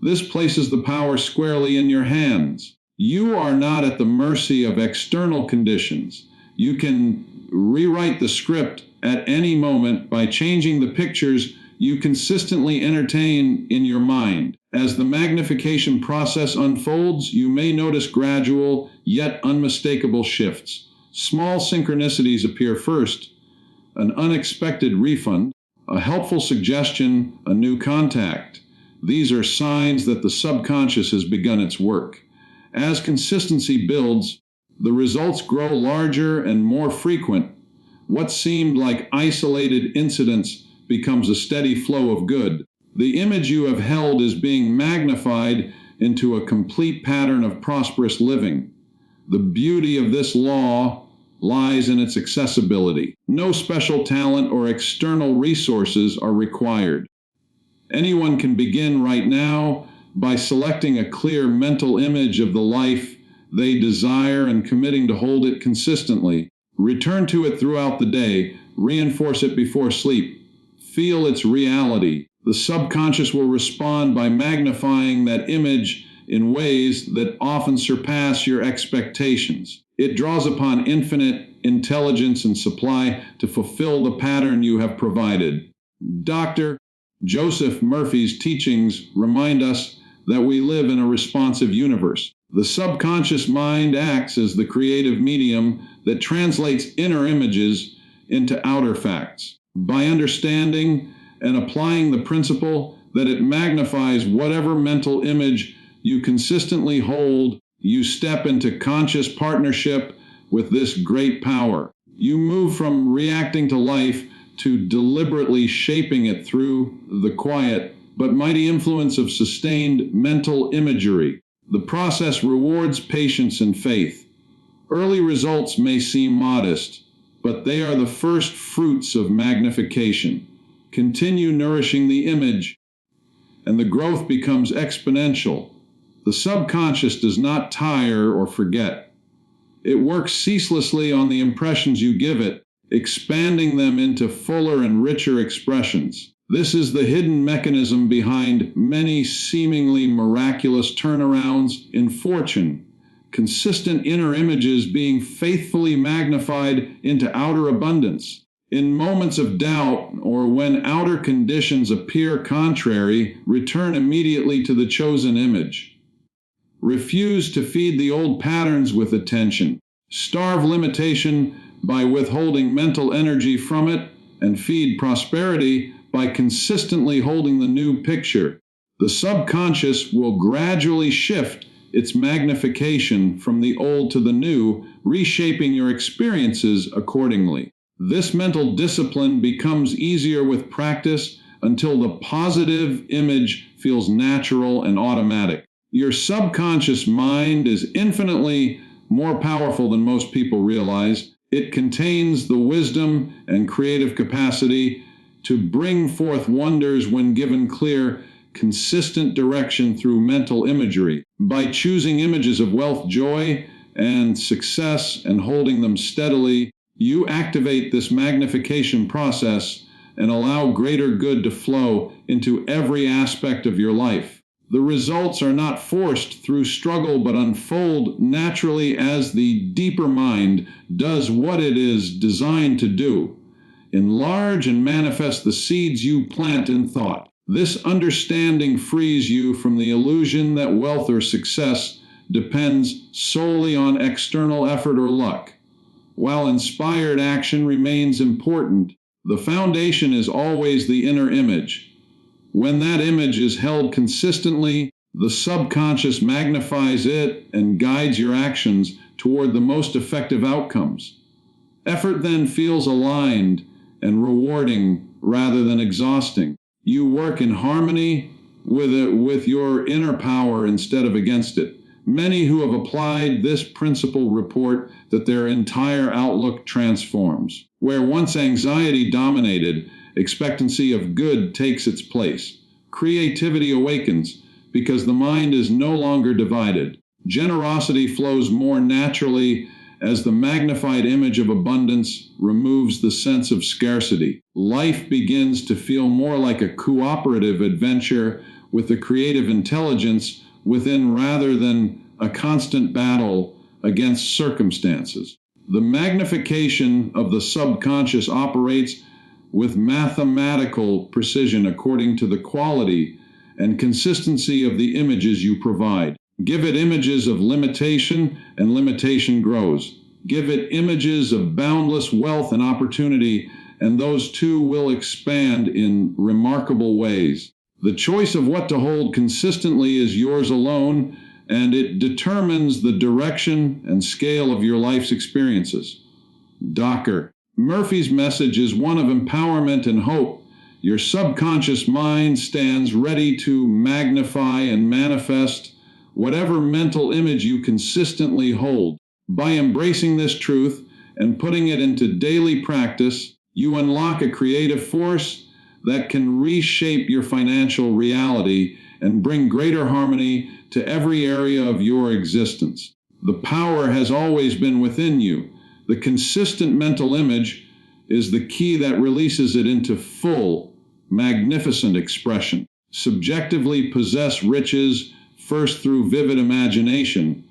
This places the power squarely in your hands. You are not at the mercy of external conditions. You can rewrite the script at any moment by changing the pictures you consistently entertain in your mind. As the magnification process unfolds, you may notice gradual yet unmistakable shifts. Small synchronicities appear first: an unexpected refund, a helpful suggestion, a new contact. These are signs that the subconscious has begun its work. As consistency builds, the results grow larger and more frequent. What seemed like isolated incidents becomes a steady flow of good. The image you have held is being magnified into a complete pattern of prosperous living. The beauty of this law lies in its accessibility. No special talent or external resources are required. Anyone can begin right now by selecting a clear mental image of the life they desire and committing to hold it consistently. Return to it throughout the day. Reinforce it before sleep. Feel its reality. The subconscious will respond by magnifying that image in ways that often surpass your expectations. It draws upon infinite intelligence and supply to fulfill the pattern you have provided. Dr. Joseph Murphy's teachings remind us that we live in a responsive universe. The subconscious mind acts as the creative medium that translates inner images into outer facts. By understanding and applying the principle that it magnifies whatever mental image you consistently hold, you step into conscious partnership with this great power. You move from reacting to life to deliberately shaping it through the quiet but mighty influence of sustained mental imagery. The process rewards patience and faith. Early results may seem modest, but they are the first fruits of magnification. Continue nourishing the image, and the growth becomes exponential. The subconscious does not tire or forget. It works ceaselessly on the impressions you give it, expanding them into fuller and richer expressions. This is the hidden mechanism behind many seemingly miraculous turnarounds in fortune. Consistent inner images being faithfully magnified into outer abundance. In moments of doubt or when outer conditions appear contrary, return immediately to the chosen image. Refuse to feed the old patterns with attention. Starve limitation by withholding mental energy from it, and feed prosperity by consistently holding the new picture. The subconscious will gradually shift its magnification from the old to the new, reshaping your experiences accordingly. This mental discipline becomes easier with practice until the positive image feels natural and automatic. Your subconscious mind is infinitely more powerful than most people realize. It contains the wisdom and creative capacity to bring forth wonders when given clear, consistent direction through mental imagery. By choosing images of wealth, joy, and success and holding them steadily, you activate this magnification process and allow greater good to flow into every aspect of your life. The results are not forced through struggle but unfold naturally as the deeper mind does what it is designed to do: enlarge and manifest the seeds you plant in thought. This understanding frees you from the illusion that wealth or success depends solely on external effort or luck. While inspired action remains important, the foundation is always the inner image. When that image is held consistently, the subconscious magnifies it and guides your actions toward the most effective outcomes. Effort then feels aligned and rewarding rather than exhausting. You work in harmony with your inner power instead of against it. Many who have applied this principle report that their entire outlook transforms. Where once anxiety dominated, expectancy of good takes its place. Creativity awakens because the mind is no longer divided. Generosity flows more naturally as the magnified image of abundance removes the sense of scarcity. Life begins to feel more like a cooperative adventure with the creative intelligence within rather than a constant battle against circumstances. The magnification of the subconscious operates with mathematical precision according to the quality and consistency of the images you provide. Give it images of limitation, and limitation grows. Give it images of boundless wealth and opportunity, and those two will expand in remarkable ways. The choice of what to hold consistently is yours alone, and it determines the direction and scale of your life's experiences. Dr. Murphy's message is one of empowerment and hope. Your subconscious mind stands ready to magnify and manifest whatever mental image you consistently hold. By embracing this truth and putting it into daily practice, you unlock a creative force that can reshape your financial reality and bring greater harmony to every area of your existence. The power has always been within you. The consistent mental image is the key that releases it into full, magnificent expression. Subjectively possess riches first through vivid imagination,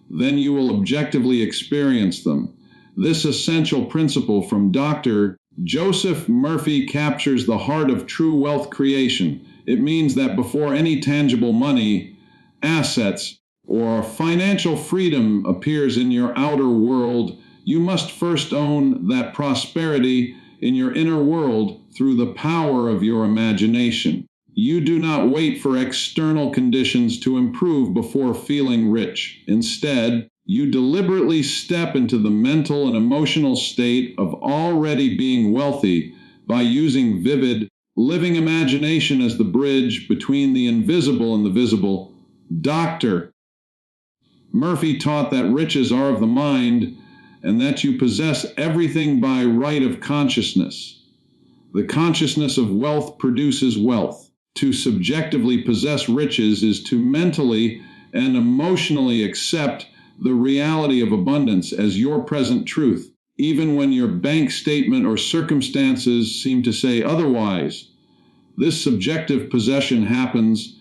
then you will objectively experience them. This essential principle from Dr. Joseph Murphy captures the heart of true wealth creation. It means that before any tangible money, assets, or financial freedom appears in your outer world, you must first own that prosperity in your inner world through the power of your imagination. You do not wait for external conditions to improve before feeling rich. Instead, you deliberately step into the mental and emotional state of already being wealthy by using vivid, living imagination as the bridge between the invisible and the visible. Dr. Murphy taught that riches are of the mind and that you possess everything by right of consciousness. The consciousness of wealth produces wealth. To subjectively possess riches is to mentally and emotionally accept the reality of abundance as your present truth, even when your bank statement or circumstances seem to say otherwise. This subjective possession happens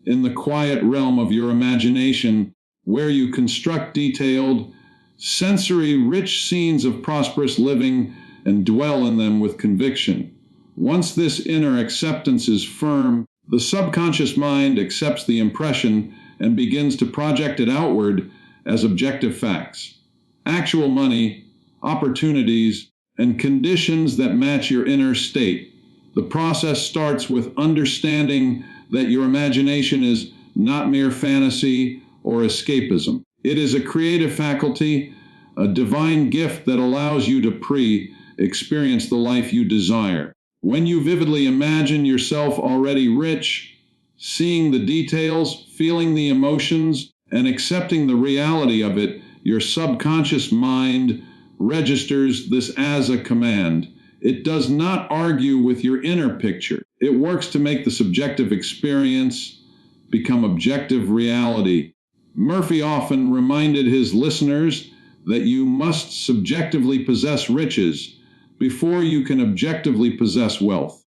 in the quiet realm of your imagination, where you construct detailed, sensory-rich scenes of prosperous living and dwell in them with conviction. Once this inner acceptance is firm, the subconscious mind accepts the impression and begins to project it outward as objective facts. Actual money, opportunities, and conditions that match your inner state. The process starts with understanding that your imagination is not mere fantasy or escapism. It is a creative faculty, a divine gift that allows you to experience the life you desire. When you vividly imagine yourself already rich, seeing the details, feeling the emotions, and accepting the reality of it, your subconscious mind registers this as a command. It does not argue with your inner picture. It works to make the subjective experience become objective reality. Murphy often reminded his listeners that you must subjectively possess riches before you can objectively possess wealth.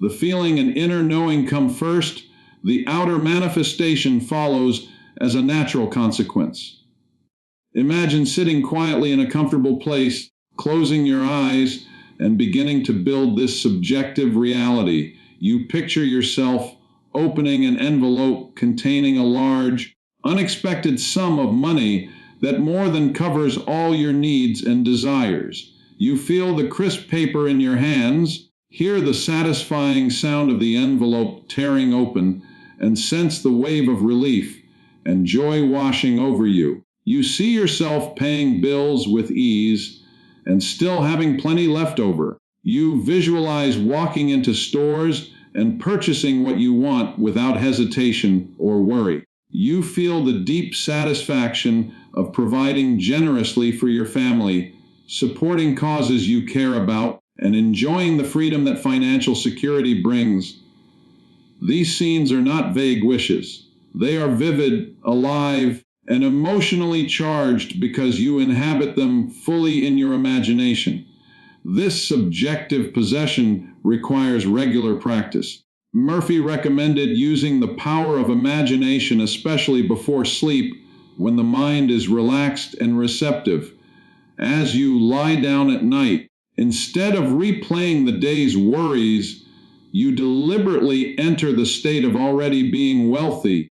The feeling and inner knowing come first, The outer manifestation follows as a natural consequence. Imagine sitting quietly in a comfortable place, closing your eyes, and beginning to build this subjective reality. You picture yourself opening an envelope containing a large, unexpected sum of money that more than covers all your needs and desires. You feel the crisp paper in your hands, hear the satisfying sound of the envelope tearing open, and sense the wave of relief and joy washing over you. You see yourself paying bills with ease and still having plenty left over. You visualize walking into stores and purchasing what you want without hesitation or worry. You feel the deep satisfaction of providing generously for your family, supporting causes you care about, and enjoying the freedom that financial security brings. These scenes are not vague wishes. They are vivid, alive, and emotionally charged because you inhabit them fully in your imagination. This subjective possession requires regular practice. Murphy recommended using the power of imagination, especially before sleep, when the mind is relaxed and receptive. As you lie down at night, instead of replaying the day's worries, you deliberately enter the state of already being wealthy.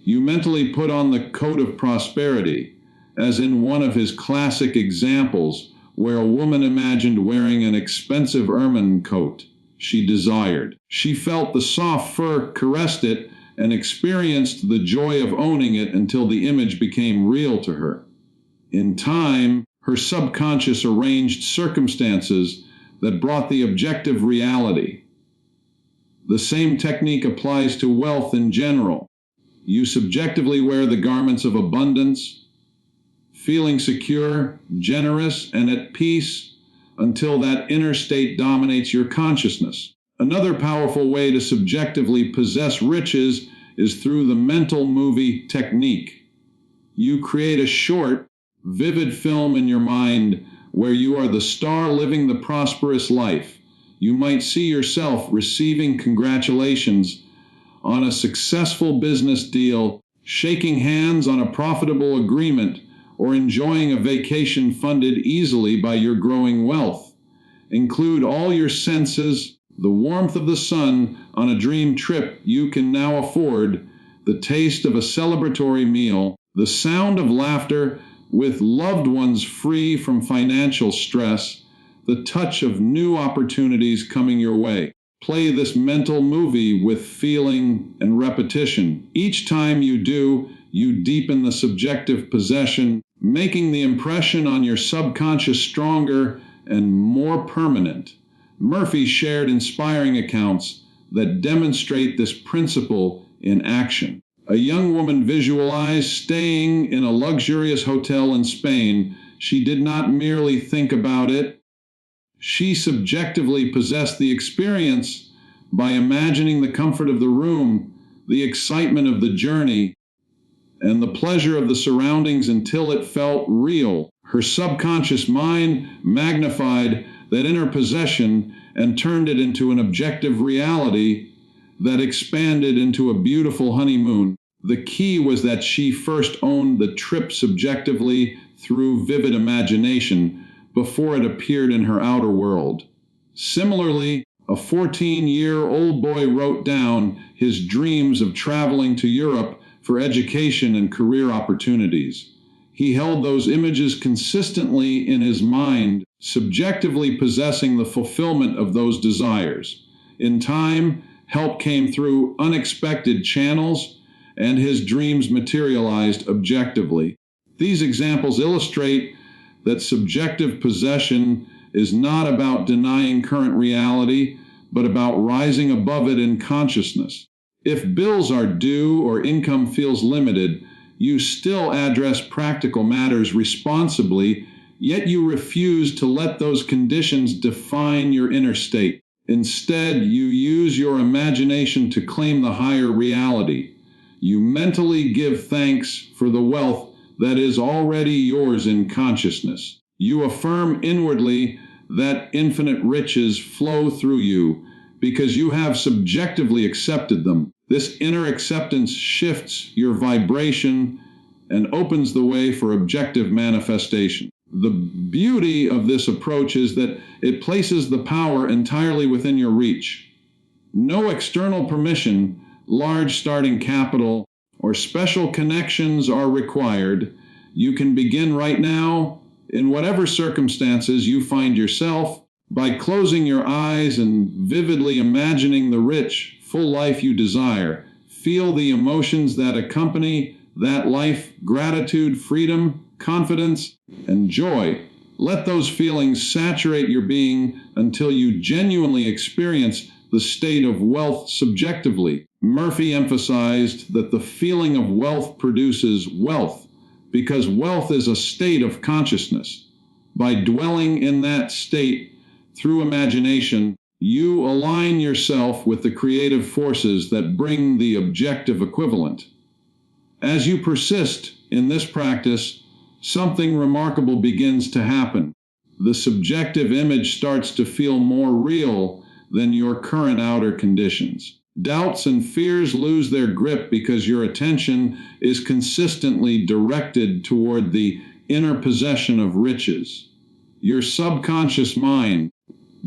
You mentally put on the coat of prosperity, as in one of his classic examples, where a woman imagined wearing an expensive ermine coat she desired. She felt the soft fur caressed it and experienced the joy of owning it until the image became real to her. In time, her subconscious arranged circumstances that brought the objective reality. The same technique applies to wealth in general. You subjectively wear the garments of abundance, feeling secure, generous, and at peace until that inner state dominates your consciousness. Another powerful way to subjectively possess riches is through the mental movie technique. You create a short, vivid film in your mind where you are the star living the prosperous life. You might see yourself receiving congratulations on a successful business deal, shaking hands on a profitable agreement, or enjoying a vacation funded easily by your growing wealth. Include all your senses, the warmth of the sun on a dream trip you can now afford, the taste of a celebratory meal, the sound of laughter with loved ones free from financial stress, the touch of new opportunities coming your way. Play this mental movie with feeling and repetition. Each time you do, you deepen the subjective possession, making the impression on your subconscious stronger and more permanent. Murphy shared inspiring accounts that demonstrate this principle in action. A young woman visualized staying in a luxurious hotel in Spain. She did not merely think about it. She subjectively possessed the experience by imagining the comfort of the room, the excitement of the journey, and the pleasure of the surroundings until it felt real. Her subconscious mind magnified that inner possession and turned it into an objective reality that expanded into a beautiful honeymoon. The key was that she first owned the trip subjectively through vivid imagination before it appeared in her outer world. Similarly, a 14-year-old boy wrote down his dreams of traveling to Europe for education and career opportunities. He held those images consistently in his mind, subjectively possessing the fulfillment of those desires. In time, help came through unexpected channels, and his dreams materialized objectively. These examples illustrate that subjective possession is not about denying current reality, but about rising above it in consciousness. If bills are due or income feels limited, you still address practical matters responsibly, yet you refuse to let those conditions define your inner state. Instead, you use your imagination to claim the higher reality. You mentally give thanks for the wealth that is already yours in consciousness. You affirm inwardly that infinite riches flow through you because you have subjectively accepted them. This inner acceptance shifts your vibration and opens the way for objective manifestation. The beauty of this approach is that it places the power entirely within your reach. No external permission, large starting capital, or special connections are required. You can begin right now, in whatever circumstances you find yourself, by closing your eyes and vividly imagining the rich, full life you desire. Feel the emotions that accompany that life: gratitude, freedom, confidence, and joy. Let those feelings saturate your being until you genuinely experience the state of wealth subjectively. Murphy emphasized that the feeling of wealth produces wealth because wealth is a state of consciousness. By dwelling in that state through imagination, you align yourself with the creative forces that bring the objective equivalent. As you persist in this practice, something remarkable begins to happen. The subjective image starts to feel more real than your current outer conditions. Doubts and fears lose their grip because your attention is consistently directed toward the inner possession of riches. Your subconscious mind,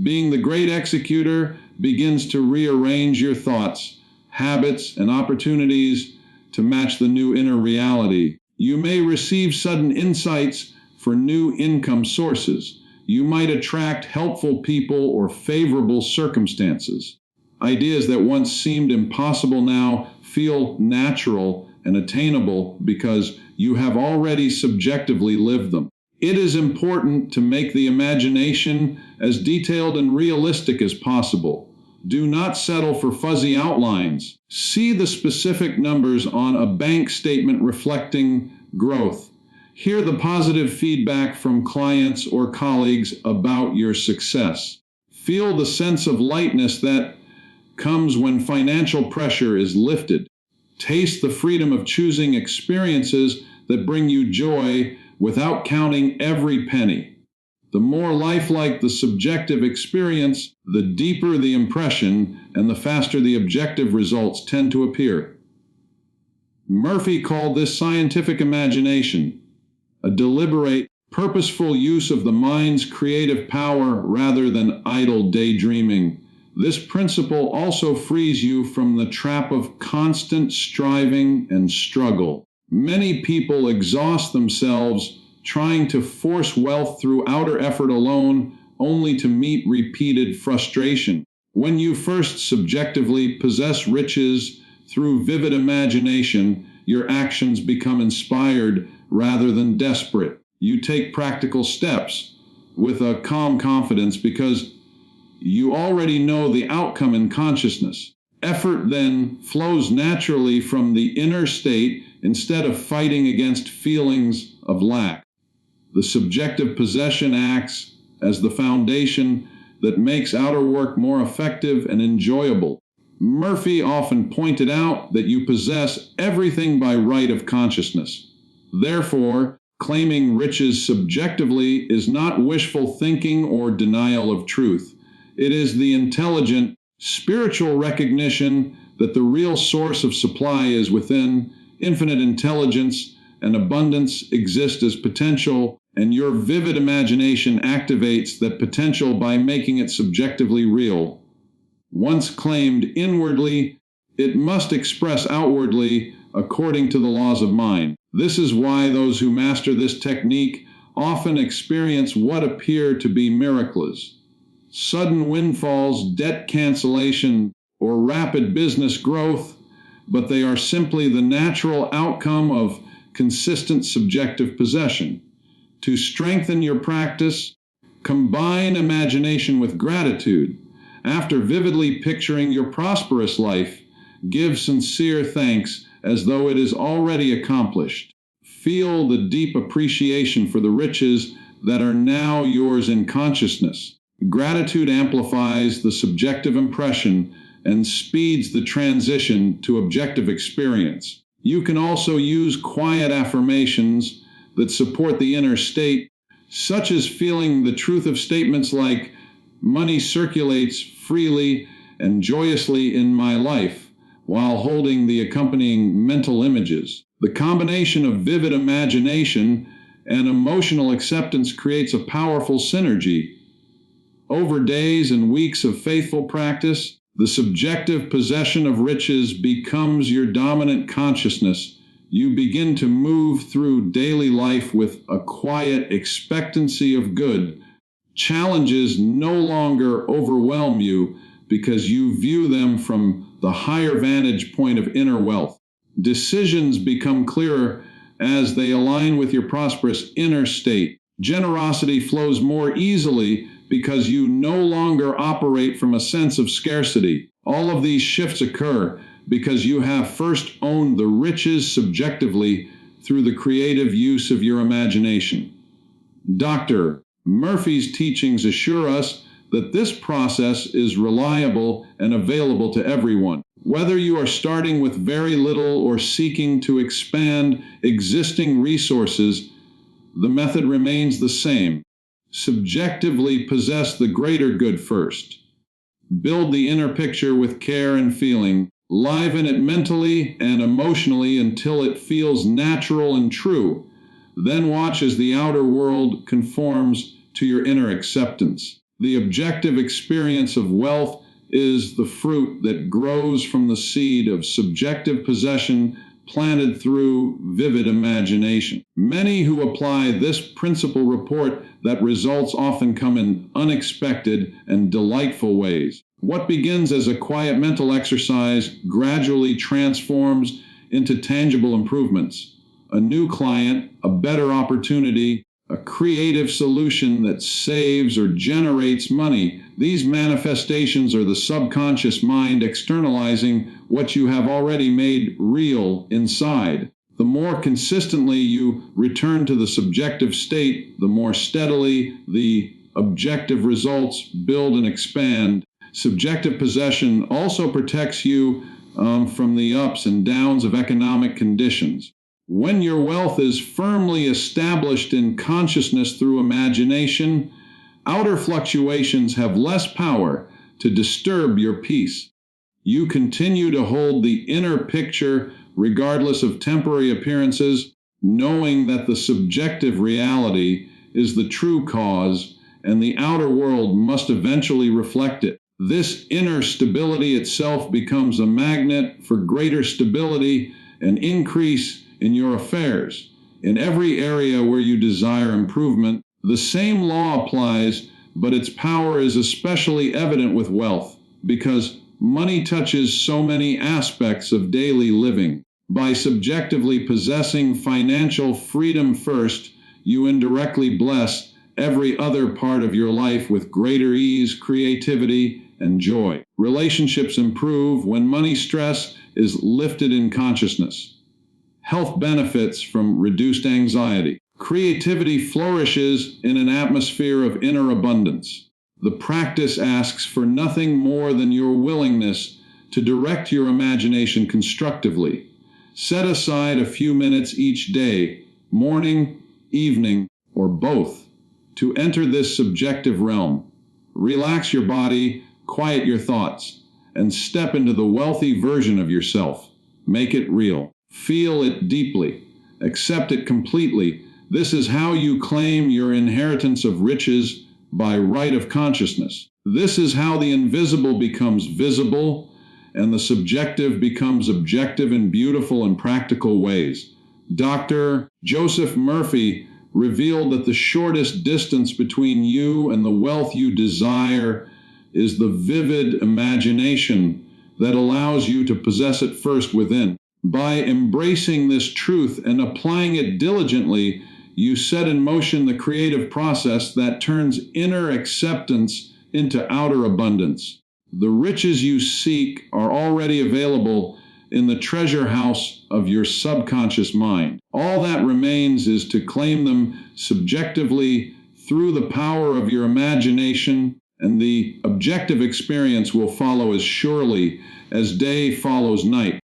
being the great executor, begins to rearrange your thoughts, habits, and opportunities to match the new inner reality. You may receive sudden insights for new income sources. You might attract helpful people or favorable circumstances. Ideas that once seemed impossible now feel natural and attainable because you have already subjectively lived them. It is important to make the imagination as detailed and realistic as possible. Do not settle for fuzzy outlines. See the specific numbers on a bank statement reflecting growth. Hear the positive feedback from clients or colleagues about your success. Feel the sense of lightness that comes when financial pressure is lifted. Taste the freedom of choosing experiences that bring you joy without counting every penny. The more lifelike the subjective experience, the deeper the impression and the faster the objective results tend to appear. Murphy called this scientific imagination, a deliberate, purposeful use of the mind's creative power rather than idle daydreaming. This principle also frees you from the trap of constant striving and struggle. Many people exhaust themselves trying to force wealth through outer effort alone, only to meet repeated frustration. When you first subjectively possess riches through vivid imagination, your actions become inspired rather than desperate. You take practical steps with a calm confidence because you already know the outcome in consciousness. Effort then flows naturally from the inner state instead of fighting against feelings of lack. The subjective possession acts as the foundation that makes outer work more effective and enjoyable. Murphy often pointed out that you possess everything by right of consciousness. Therefore, claiming riches subjectively is not wishful thinking or denial of truth. It is the intelligent, spiritual recognition that the real source of supply is within. Infinite intelligence and abundance exist as potential, and your vivid imagination activates that potential by making it subjectively real. Once claimed inwardly, it must express outwardly according to the laws of mind. This is why those who master this technique often experience what appear to be miracles. Sudden windfalls, debt cancellation, or rapid business growth, but they are simply the natural outcome of consistent subjective possession. To strengthen your practice, combine imagination with gratitude. After vividly picturing your prosperous life, give sincere thanks as though it is already accomplished. Feel the deep appreciation for the riches that are now yours in consciousness. Gratitude amplifies the subjective impression and speeds the transition to objective experience. You can also use quiet affirmations that support the inner state, such as feeling the truth of statements like, "Money circulates freely and joyously in my life," while holding the accompanying mental images. The combination of vivid imagination and emotional acceptance creates a powerful synergy. Over days and weeks of faithful practice, the subjective possession of riches becomes your dominant consciousness. You begin to move through daily life with a quiet expectancy of good. Challenges no longer overwhelm you because you view them from the higher vantage point of inner wealth. Decisions become clearer as they align with your prosperous inner state. Generosity flows more easily because you no longer operate from a sense of scarcity. All of these shifts occur because you have first owned the riches subjectively through the creative use of your imagination. Dr. Murphy's teachings assure us that this process is reliable and available to everyone. Whether you are starting with very little or seeking to expand existing resources, the method remains the same. Subjectively possess the greater good first. Build the inner picture with care and feeling. Liven it mentally and emotionally until it feels natural and true. Then watch as the outer world conforms to your inner acceptance. The objective experience of wealth is the fruit that grows from the seed of subjective possession planted through vivid imagination. Many who apply this principle report that results often come in unexpected and delightful ways. What begins as a quiet mental exercise gradually transforms into tangible improvements. A new client, a better opportunity, a creative solution that saves or generates money. These manifestations are the subconscious mind externalizing what you have already made real inside. The more consistently you return to the subjective state, the more steadily the objective results build and expand. Subjective possession also protects you from the ups and downs of economic conditions. When your wealth is firmly established in consciousness through imagination, outer fluctuations have less power to disturb your peace. You continue to hold the inner picture regardless of temporary appearances, knowing that the subjective reality is the true cause and the outer world must eventually reflect it. This inner stability itself becomes a magnet for greater stability and increase in your affairs. In every area where you desire improvement, the same law applies, but its power is especially evident with wealth, because money touches so many aspects of daily living. By subjectively possessing financial freedom first, you indirectly bless every other part of your life with greater ease, creativity, and joy. Relationships improve when money stress is lifted in consciousness. Health benefits from reduced anxiety. Creativity flourishes in an atmosphere of inner abundance. The practice asks for nothing more than your willingness to direct your imagination constructively. Set aside a few minutes each day, morning, evening, or both, to enter this subjective realm. Relax your body, quiet your thoughts, and step into the wealthy version of yourself. Make it real. Feel it deeply. Accept it completely. This is how you claim your inheritance of riches by right of consciousness. This is how the invisible becomes visible and the subjective becomes objective in beautiful and practical ways. Dr. Joseph Murphy revealed that the shortest distance between you and the wealth you desire is the vivid imagination that allows you to possess it first within. By embracing this truth and applying it diligently, you set in motion the creative process that turns inner acceptance into outer abundance. The riches you seek are already available in the treasure house of your subconscious mind. All that remains is to claim them subjectively through the power of your imagination, and the objective experience will follow as surely as day follows night.